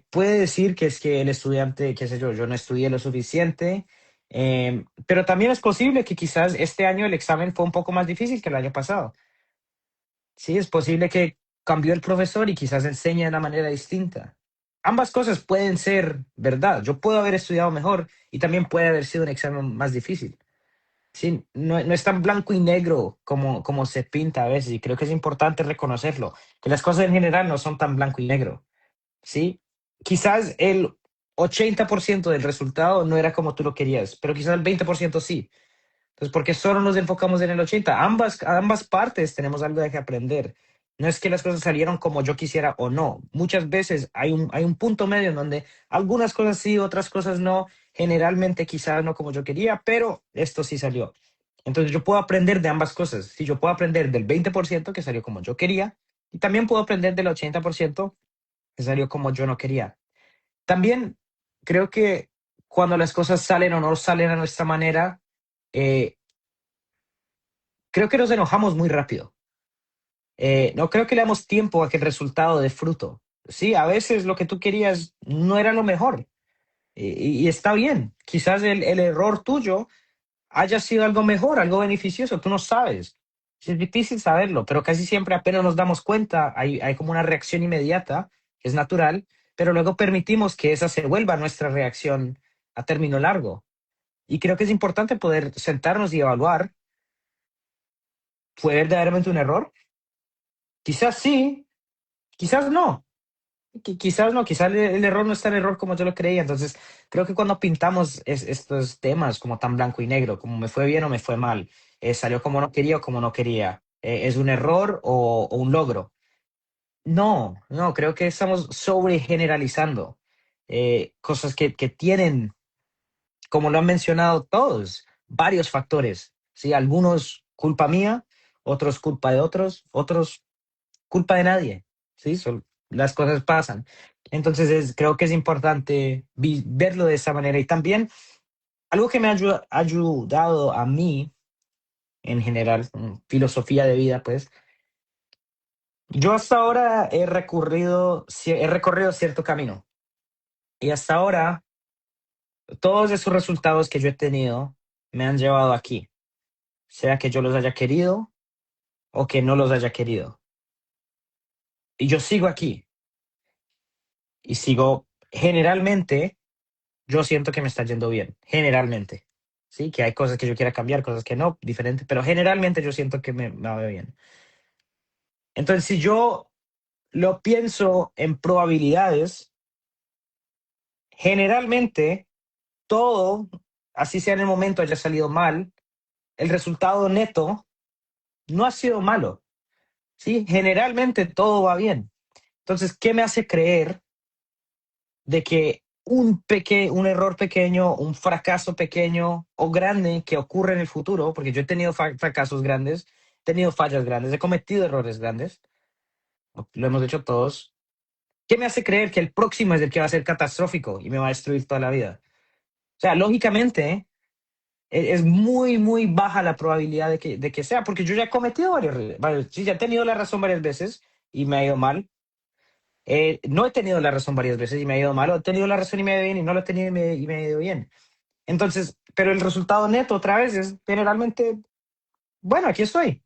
puede decir que es que el estudiante, qué sé yo no estudié lo suficiente, pero también es posible que quizás este año el examen fue un poco más difícil que el año pasado. Sí, es posible que cambió el profesor y quizás enseña de una manera distinta. Ambas cosas pueden ser verdad. Yo puedo haber estudiado mejor y también puede haber sido un examen más difícil. Sí, no es tan blanco y negro como se pinta a veces y creo que es importante reconocerlo, que las cosas en general no son tan blanco y negro, ¿sí? Quizás el 80% del resultado no era como tú lo querías, pero quizás el 20% sí. Entonces, ¿por qué solo nos enfocamos en el 80? Ambas partes tenemos algo de que aprender. No es que las cosas salieron como yo quisiera o no. Muchas veces hay un punto medio en donde algunas cosas sí, otras cosas no. Generalmente quizás no como yo quería, pero esto sí salió. Entonces yo puedo aprender de ambas cosas. Sí, yo puedo aprender del 20% que salió como yo quería y también puedo aprender del 80% que salió como yo no quería. También creo que cuando las cosas salen o no salen a nuestra manera, eh, creo que nos enojamos muy rápido. No creo que le damos tiempo a que el resultado dé fruto. Sí, a veces lo que tú querías no era lo mejor y está bien. Quizás el error tuyo haya sido algo mejor, algo beneficioso, tú no sabes. Sí, es difícil saberlo, pero casi siempre apenas nos damos cuenta, hay como una reacción inmediata, que es natural, pero luego permitimos que esa se vuelva nuestra reacción a término largo. Y creo que es importante poder sentarnos y evaluar, ¿fue verdaderamente un error? Quizás sí, quizás no. Quizás no, quizás el error no es tan error como yo lo creía. Entonces, creo que cuando pintamos estos temas como tan blanco y negro, como me fue bien o me fue mal, salió como no quería o como no quería, es un error o un logro. No, no, creo que estamos sobre generalizando cosas que tienen, como lo han mencionado todos, varios factores. ¿Sí? Algunos culpa mía, otros culpa de otros, otros culpa de nadie, ¿sí? Las cosas pasan. Entonces creo que es importante verlo de esa manera. Y también algo que me ha ayudado a mí en general, filosofía de vida, pues, yo hasta ahora he recorrido cierto camino y hasta ahora todos esos resultados que yo he tenido me han llevado aquí, sea que yo los haya querido o que no los haya querido. Y yo sigo aquí y sigo generalmente. Yo siento que me está yendo bien, generalmente. Sí, que hay cosas que yo quiera cambiar, cosas que no, diferente, pero generalmente yo siento que me va bien. Entonces, si yo lo pienso en probabilidades, generalmente todo, así sea en el momento haya salido mal, el resultado neto no ha sido malo. Sí, generalmente todo va bien. Entonces, ¿qué me hace creer de que un error pequeño, un fracaso pequeño o grande que ocurre en el futuro, porque yo he tenido fracasos grandes, he tenido fallas grandes, he cometido errores grandes, lo hemos hecho todos. ¿Qué me hace creer que el próximo es el que va a ser catastrófico y me va a destruir toda la vida? O sea, lógicamente, es muy baja la probabilidad de que sea, porque yo ya he cometido sí, ya he tenido la razón varias veces y me ha ido mal. No he tenido la razón varias veces y me ha ido mal, o he tenido la razón y me ha ido bien y no lo he tenido y me ha ido bien. Entonces, pero el resultado neto otra vez es generalmente, bueno, aquí estoy.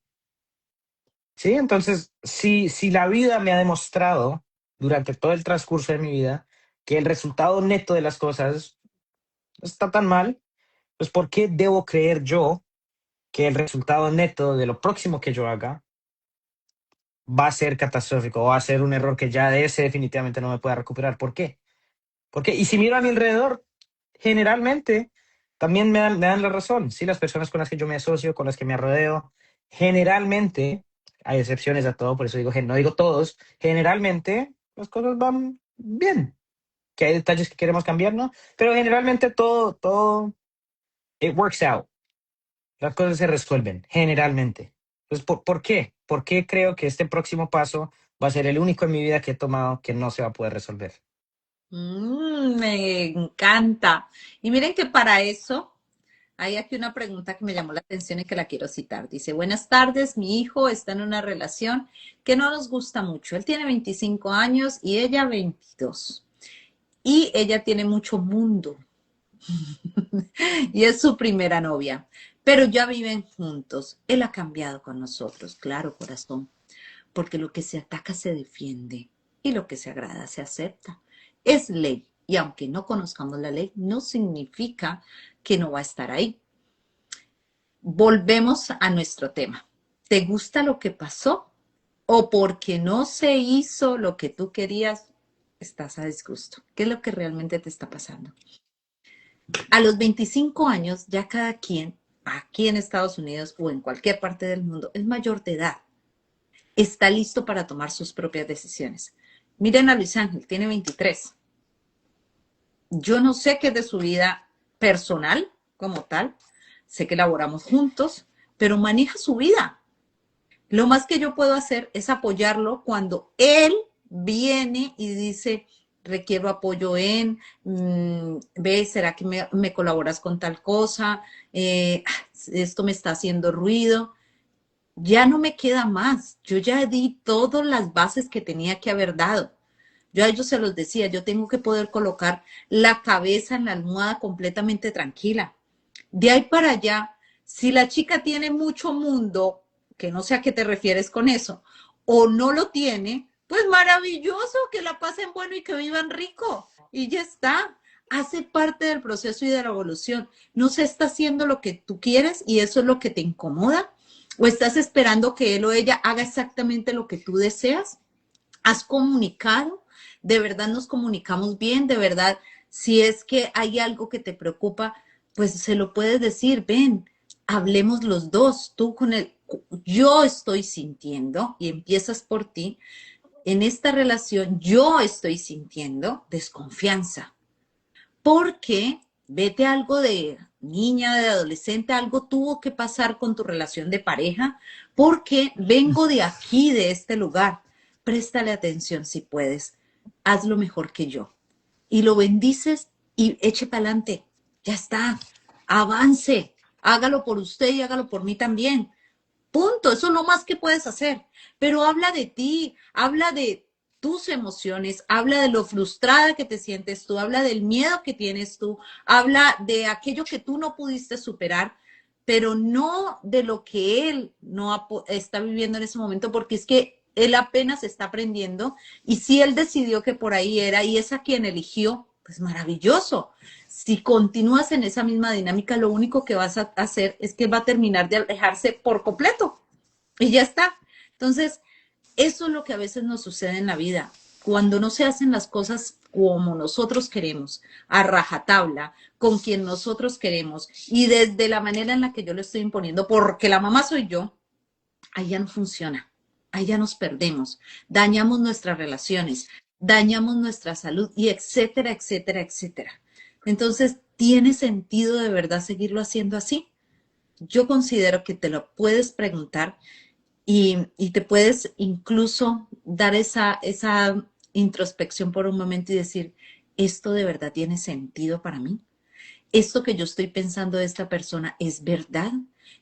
Sí, entonces, si la vida me ha demostrado durante todo el transcurso de mi vida que el resultado neto de las cosas no está tan mal, pues ¿por qué debo creer yo que el resultado neto de lo próximo que yo haga va a ser catastrófico o va a ser un error que ya de ese definitivamente no me pueda recuperar. ¿Por qué? Porque, y si miro a mi alrededor, generalmente también me dan la razón. Sí, las personas con las que yo me asocio, con las que me rodeo, generalmente, hay excepciones a todo, por eso digo, no digo todos, generalmente las cosas van bien. Que hay detalles que queremos cambiar, ¿no? Pero generalmente todo, it works out. Las cosas se resuelven, generalmente. Entonces, ¿por qué? ¿Por qué creo que este próximo paso va a ser el único en mi vida que he tomado que no se va a poder resolver? Me encanta. Y miren que para eso hay aquí una pregunta que me llamó la atención y que la quiero citar. Dice, buenas tardes, mi hijo está en una relación que no nos gusta mucho. Él tiene 25 años y ella 22. Y ella tiene mucho mundo y es su primera novia, pero ya viven juntos. Él ha cambiado con nosotros, claro, corazón, porque lo que se ataca se defiende y lo que se agrada se acepta. Es ley y aunque no conozcamos la ley, no significa que no va a estar ahí. Volvemos a nuestro tema. ¿Te gusta lo que pasó? ¿O porque no se hizo lo que tú querías, estás a disgusto? ¿Qué es lo que realmente te está pasando? A los 25 años, ya cada quien, aquí en Estados Unidos o en cualquier parte del mundo, es mayor de edad. Está listo para tomar sus propias decisiones. Miren a Luis Ángel, tiene 23. Yo no sé qué es de su vida personal como tal. Sé que laboramos juntos, pero maneja su vida. Lo más que yo puedo hacer es apoyarlo cuando él viene y dice, requiero apoyo ve, ¿será que me colaboras con tal cosa? Esto me está haciendo ruido. Ya no me queda más. Yo ya di todas las bases que tenía que haber dado. Yo a ellos se los decía, yo tengo que poder colocar la cabeza en la almohada completamente tranquila. De ahí para allá, si la chica tiene mucho mundo, que no sé a qué te refieres con eso, o no lo tiene, pues maravilloso, que la pasen bueno y que vivan rico. Y ya está. Hace parte del proceso y de la evolución. No se está haciendo lo que tú quieres y eso es lo que te incomoda. ¿O estás esperando que él o ella haga exactamente lo que tú deseas? ¿Has comunicado? ¿De verdad nos comunicamos bien? ¿De verdad, si es que hay algo que te preocupa, pues se lo puedes decir? Ven, hablemos los dos, tú con él. Yo estoy sintiendo, y empiezas por ti, en esta relación yo estoy sintiendo desconfianza. Porque vete algo de niña, de adolescente, algo tuvo que pasar con tu relación de pareja, porque vengo de aquí, de este lugar. Préstale atención si puedes. Hazlo mejor que yo. Y lo bendices y eche para adelante. Ya está. Avance. Hágalo por usted y hágalo por mí también. Punto, eso es lo más que puedes hacer. Pero habla de ti, habla de tus emociones, habla de lo frustrada que te sientes tú, habla del miedo que tienes tú, habla de aquello que tú no pudiste superar, pero no de lo que él no está viviendo en ese momento, porque es que él apenas está aprendiendo y si él decidió que por ahí era y es a quien eligió, pues maravilloso. Si continúas en esa misma dinámica, lo único que vas a hacer es que va a terminar de alejarse por completo y ya está. Entonces, eso es lo que a veces nos sucede en la vida. Cuando no se hacen las cosas como nosotros queremos, a rajatabla, con quien nosotros queremos y desde la manera en la que yo lo estoy imponiendo, porque la mamá soy yo, ahí ya no funciona, ahí ya nos perdemos, dañamos nuestras relaciones, dañamos nuestra salud y etcétera, etcétera, etcétera. Entonces, ¿tiene sentido de verdad seguirlo haciendo así? Yo considero que te lo puedes preguntar y te puedes incluso dar esa introspección por un momento y decir, ¿esto de verdad tiene sentido para mí? ¿Esto que yo estoy pensando de esta persona es verdad?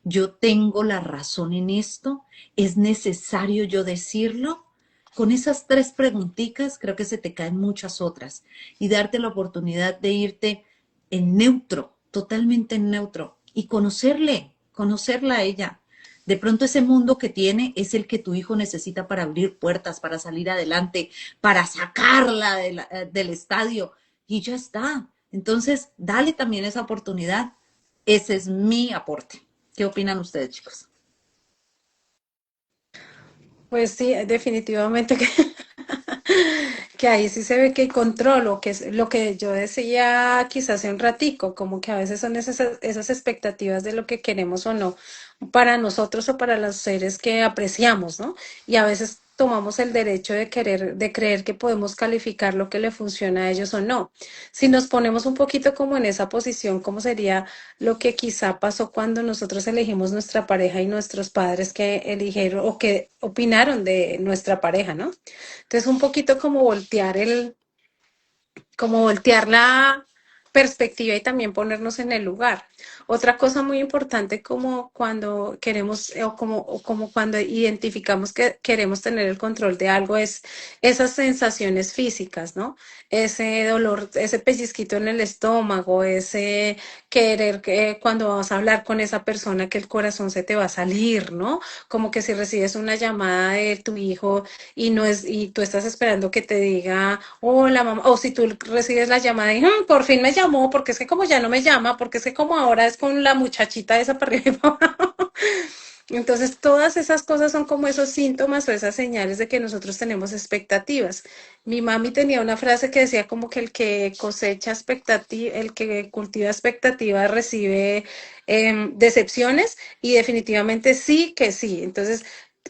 ¿Yo tengo la razón en esto? ¿Es necesario yo decirlo? Con esas 3 preguntitas creo que se te caen muchas otras y darte la oportunidad de irte en neutro, totalmente en neutro y conocerla a ella. De pronto ese mundo que tiene es el que tu hijo necesita para abrir puertas, para salir adelante, para sacarla del estadio y ya está. Entonces, dale también esa oportunidad. Ese es mi aporte. ¿Qué opinan ustedes, chicos? Pues sí, definitivamente que, que ahí sí se ve que hay control, o que es lo que yo decía quizás hace un ratico, como que a veces son esas expectativas de lo que queremos o no para nosotros o para los seres que apreciamos, ¿no? Y a veces tomamos el derecho de querer, de creer que podemos calificar lo que le funciona a ellos o no. Si nos ponemos un poquito como en esa posición, ¿cómo sería lo que quizá pasó cuando nosotros elegimos nuestra pareja y nuestros padres que eligieron o que opinaron de nuestra pareja, ¿no? Entonces, un poquito como voltear la perspectiva y también ponernos en el lugar. Otra cosa muy importante como cuando queremos o como cuando identificamos que queremos tener el control de algo es esas sensaciones físicas, ¿no? Ese dolor, ese pellizquito en el estómago, ese querer que cuando vas a hablar con esa persona que el corazón se te va a salir, ¿no? Como que si recibes una llamada de tu hijo y no es, y tú estás esperando que te diga, hola mamá, o si tú recibes la llamada y por fin me llamó, porque es que como ya no me llama, porque es que como ahora es con la muchachita esa para arriba y para abajo. Entonces, todas esas cosas son como esos síntomas o esas señales de que nosotros tenemos expectativas. Mi mami tenía una frase que decía como que el que cosecha expectativa, el que cultiva expectativas recibe decepciones, y definitivamente sí que sí. Entonces,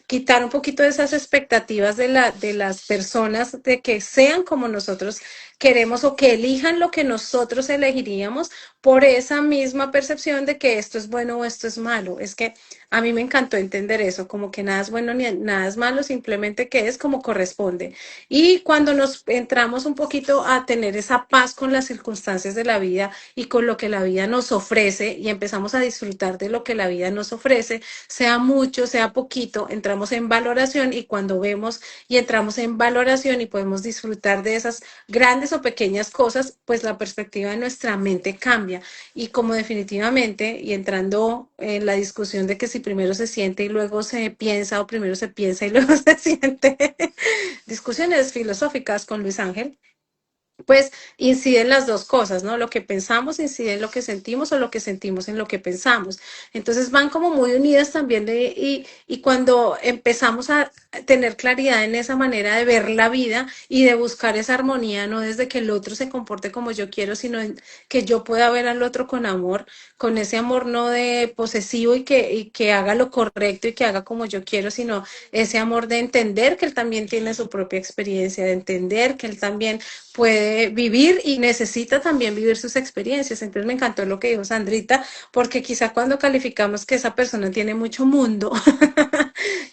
quitar un poquito de esas expectativas de las personas de que sean como nosotros queremos o que elijan lo que nosotros elegiríamos por esa misma percepción de que esto es bueno o esto es malo. Es que a mí me encantó entender eso, como que nada es bueno ni nada es malo, simplemente que es como corresponde. Y cuando nos entramos un poquito a tener esa paz con las circunstancias de la vida y con lo que la vida nos ofrece y empezamos a disfrutar de lo que la vida nos ofrece, sea mucho, sea poquito, entramos en valoración, y cuando vemos y entramos en valoración y podemos disfrutar de esas grandes o pequeñas cosas, pues la perspectiva de nuestra mente cambia. Y como definitivamente, y entrando en la discusión de que si primero se siente y luego se piensa, o primero se piensa y luego se siente, discusiones filosóficas con Luis Ángel, pues inciden las dos cosas, ¿no? Lo que pensamos incide en lo que sentimos, o lo que sentimos en lo que pensamos. Entonces van como muy unidas también y cuando empezamos a tener claridad en esa manera de ver la vida y de buscar esa armonía, no desde que el otro se comporte como yo quiero, sino que yo pueda ver al otro con amor, con ese amor no de posesivo y que haga lo correcto y que haga como yo quiero, sino ese amor de entender que él también tiene su propia experiencia, de entender que él también puede vivir y necesita también vivir sus experiencias. Entonces me encantó lo que dijo Sandrita, porque quizá cuando calificamos que esa persona tiene mucho mundo,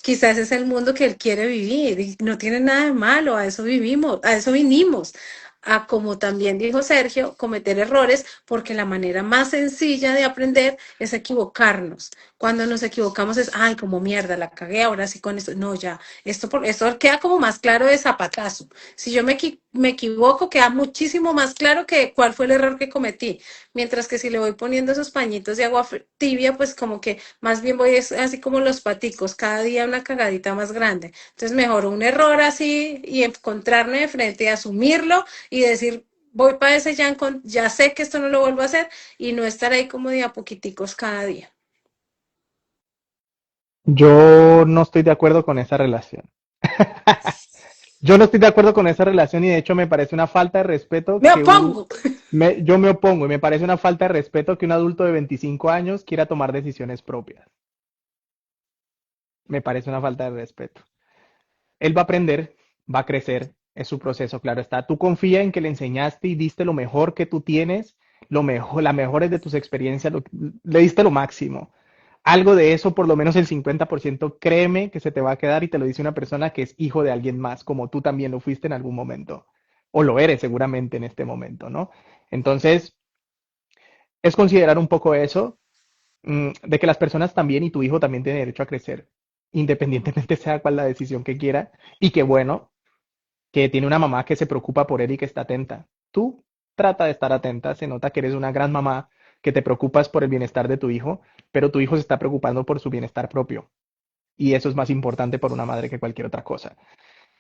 quizás es el mundo que él quiere vivir y no tiene nada de malo, a eso vivimos, a eso vinimos. A, como también dijo Sergio, cometer errores, porque la manera más sencilla de aprender es equivocarnos. Cuando nos equivocamos es, ay, como mierda, la cagué, ahora sí con esto. No, ya, esto queda como más claro de zapatazo. Si yo me equivoco, queda muchísimo más claro que cuál fue el error que cometí. Mientras que si le voy poniendo esos pañitos de agua tibia, pues como que más bien voy así como los paticos, cada día una cagadita más grande. Entonces mejor un error así y encontrarme de frente y asumirlo y decir, voy para ese ya, ya sé que esto no lo vuelvo a hacer, y no estar ahí como de a poquiticos cada día. Yo no estoy de acuerdo con esa relación. Yo no estoy de acuerdo con esa relación y de hecho me parece una falta de respeto Me que opongo. yo me opongo y me parece una falta de respeto que un adulto de 25 años quiera tomar decisiones propias. Me parece una falta de respeto. Él va a aprender, va a crecer, es su proceso, claro está. Tú confía en que le enseñaste y diste lo mejor que tú tienes, lo mejor, las mejores de tus experiencias, le diste lo máximo. Algo de eso, por lo menos el 50%, créeme que se te va a quedar y te lo dice una persona que es hijo de alguien más, como tú también lo fuiste en algún momento, o lo eres seguramente en este momento, ¿no? Entonces, es considerar un poco eso, de que las personas también y tu hijo también tienen derecho a crecer, independientemente sea cual la decisión que quiera, y que bueno, que tiene una mamá que se preocupa por él y que está atenta. Tú trata de estar atenta, se nota que eres una gran mamá, que te preocupas por el bienestar de tu hijo, pero tu hijo se está preocupando por su bienestar propio. Y eso es más importante por una madre que cualquier otra cosa.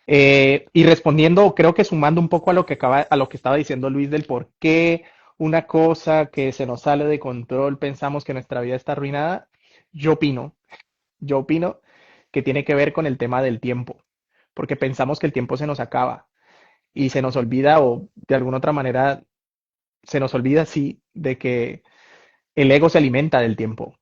Y respondiendo, creo que sumando un poco a lo que a lo que estaba diciendo Luis del por qué una cosa que se nos sale de control pensamos que nuestra vida está arruinada. Yo yo opino que tiene que ver con el tema del tiempo, porque pensamos que el tiempo se nos acaba y se nos olvida o de alguna otra manera se nos olvida, sí, de que el ego se alimenta del tiempo,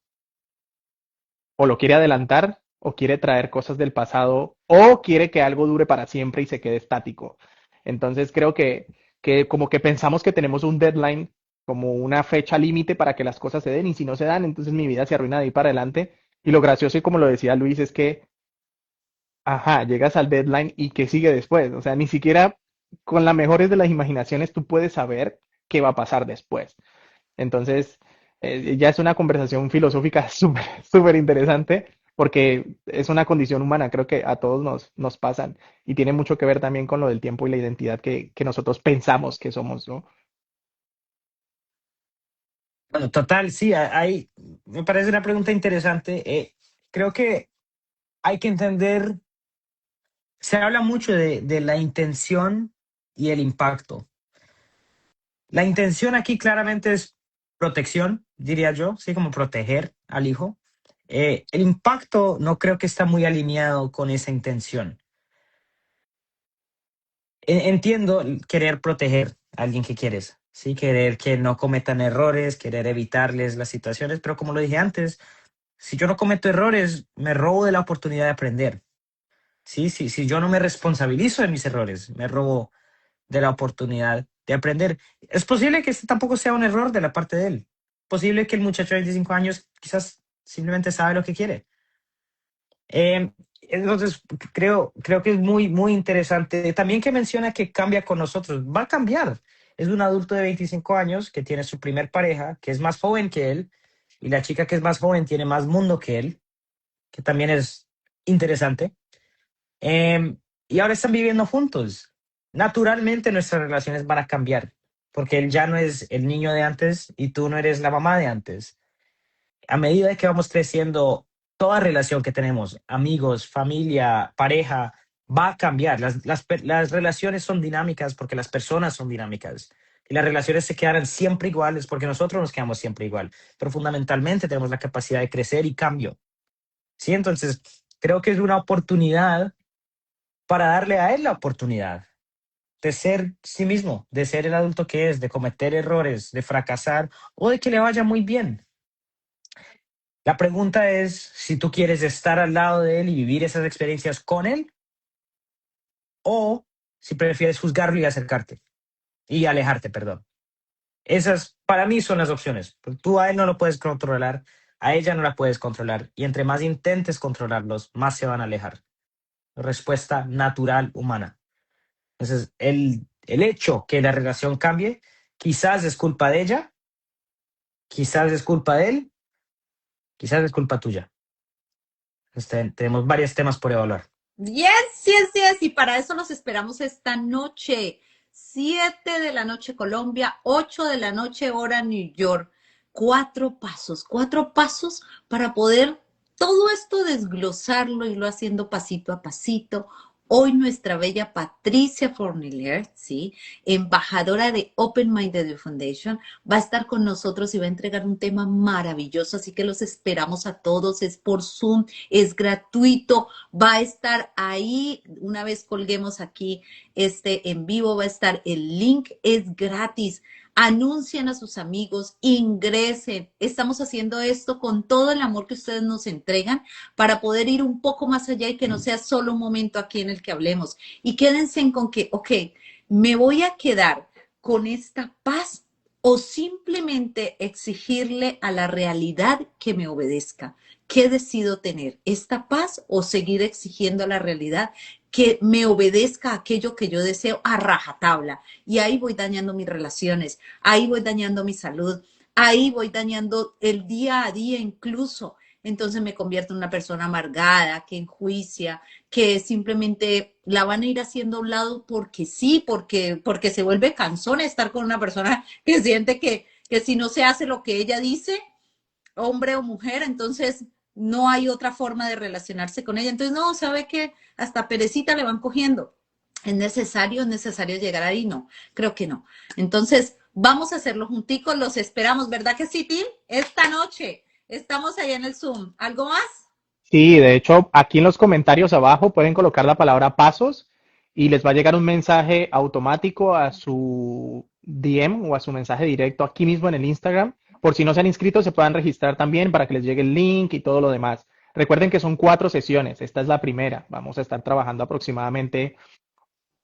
o lo quiere adelantar, o quiere traer cosas del pasado, o quiere que algo dure para siempre y se quede estático. Entonces creo que como que pensamos que tenemos un deadline, como una fecha límite para que las cosas se den, y si no se dan, entonces mi vida se arruina de ahí para adelante. Y lo gracioso, y como lo decía Luis, es que, ajá, llegas al deadline y ¿qué sigue después? O sea, ni siquiera con las mejores de las imaginaciones tú puedes saber qué va a pasar después. Entonces, ya es una conversación filosófica súper interesante porque es una condición humana, creo que a todos nos pasan y tiene mucho que ver también con lo del tiempo y la identidad que nosotros pensamos que somos, ¿no? Bueno, total, sí, me parece una pregunta interesante. Creo que hay que entender, se habla mucho de la intención y el impacto. La intención aquí claramente es protección, diría yo, sí, como proteger al hijo. El impacto no creo que está muy alineado con esa intención. Entiendo querer proteger a alguien que quieres, sí, querer que no cometan errores, querer evitarles las situaciones, pero como lo dije antes, si yo no cometo errores, me robo de la oportunidad de aprender. Sí, sí, si yo no me responsabilizo de mis errores, me robo de la oportunidad de aprender. Es posible que este tampoco sea un error de la parte de él. Posible que el muchacho de 25 años quizás simplemente sabe lo que quiere. Entonces, creo que es muy interesante. También que menciona que cambia con nosotros. Va a cambiar. Es un adulto de 25 años que tiene su primer pareja, que es más joven que él, y la chica que es más joven tiene más mundo que él, que también es interesante. Eh, y ahora están viviendo juntos. Naturalmente nuestras relaciones van a cambiar, porque él ya no es el niño de antes y tú no eres la mamá de antes. A medida de que vamos creciendo, toda relación que tenemos, amigos, familia, pareja, va a cambiar. Las relaciones son dinámicas porque las personas son dinámicas. Y las relaciones se quedarán siempre iguales porque nosotros nos quedamos siempre igual. Pero fundamentalmente tenemos la capacidad de crecer y cambio. ¿Sí? Entonces, creo que es una oportunidad para darle a él la oportunidad de ser sí mismo, de ser el adulto que es, de cometer errores, de fracasar o de que le vaya muy bien. La pregunta es si tú quieres estar al lado de él y vivir esas experiencias con él o si prefieres juzgarlo y acercarte y alejarte, perdón. Esas para mí son las opciones. Tú a él no lo puedes controlar, a ella no la puedes controlar y entre más intentes controlarlos, más se van a alejar. Respuesta natural humana. Entonces, el hecho que la relación cambie, quizás es culpa de ella, quizás es culpa de él, quizás es culpa tuya. Tenemos varios temas por evaluar. Yes, yes, yes. Y para eso nos esperamos esta noche. 7 de la noche Colombia, 8 de la noche hora New York. 4 pasos para poder todo esto desglosarlo, irlo haciendo pasito a pasito. Hoy nuestra bella Patricia Fornilier, ¿sí? Embajadora de Open Minded Foundation, va a estar con nosotros y va a entregar un tema maravilloso, así que los esperamos a todos, es por Zoom, es gratuito, va a estar ahí, una vez colguemos aquí este en vivo, va a estar el link, es gratis. Anuncien a sus amigos, ingresen. Estamos haciendo esto con todo el amor que ustedes nos entregan para poder ir un poco más allá y que no sea solo un momento aquí en el que hablemos. Y quédense con que, ok, me voy a quedar con esta paz o simplemente exigirle a la realidad que me obedezca. ¿Qué decido tener? ¿Esta paz o seguir exigiendo a la realidad que me obedezca aquello que yo deseo a rajatabla? Y ahí voy dañando mis relaciones, ahí voy dañando mi salud, ahí voy dañando el día a día incluso. Entonces me convierto en una persona amargada, que enjuicia, que simplemente la van a ir haciendo a un lado porque sí, porque se vuelve cansón estar con una persona que siente que si no se hace lo que ella dice, hombre o mujer, entonces no hay otra forma de relacionarse con ella. Entonces, no, ¿sabe qué? Hasta perecita le van cogiendo. Es necesario llegar ahí? No, creo que no. Entonces, vamos a hacerlo junticos, los esperamos, ¿verdad que sí, Tim? Esta noche Estamos ahí en el Zoom. ¿Algo más? Sí, de hecho, aquí en los comentarios abajo pueden colocar la palabra pasos y les va a llegar un mensaje automático a su DM o a su mensaje directo aquí mismo en el Instagram. Por si no se han inscrito, se puedan registrar también para que les llegue el link y todo lo demás. Recuerden que son 4 sesiones. Esta es la primera. Vamos a estar trabajando aproximadamente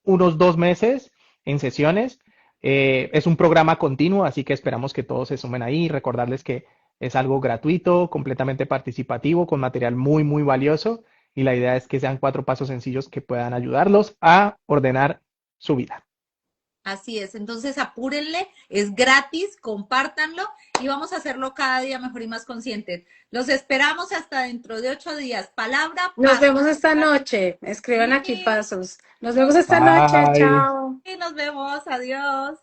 unos 2 meses en sesiones. Es un programa continuo, así que esperamos que todos se sumen ahí. Recordarles que es algo gratuito, completamente participativo, con material muy, muy valioso. Y la idea es que sean 4 pasos sencillos que puedan ayudarlos a ordenar su vida. Así es, entonces apúrenle, es gratis, compártanlo y vamos a hacerlo cada día mejor y más conscientes. Los esperamos hasta dentro de 8 días. Palabra, Nos paso. vemos esta noche. Escriban aquí Sí, pasos. Nos vemos esta noche. Bye. Chao. sí, nos vemos, adiós.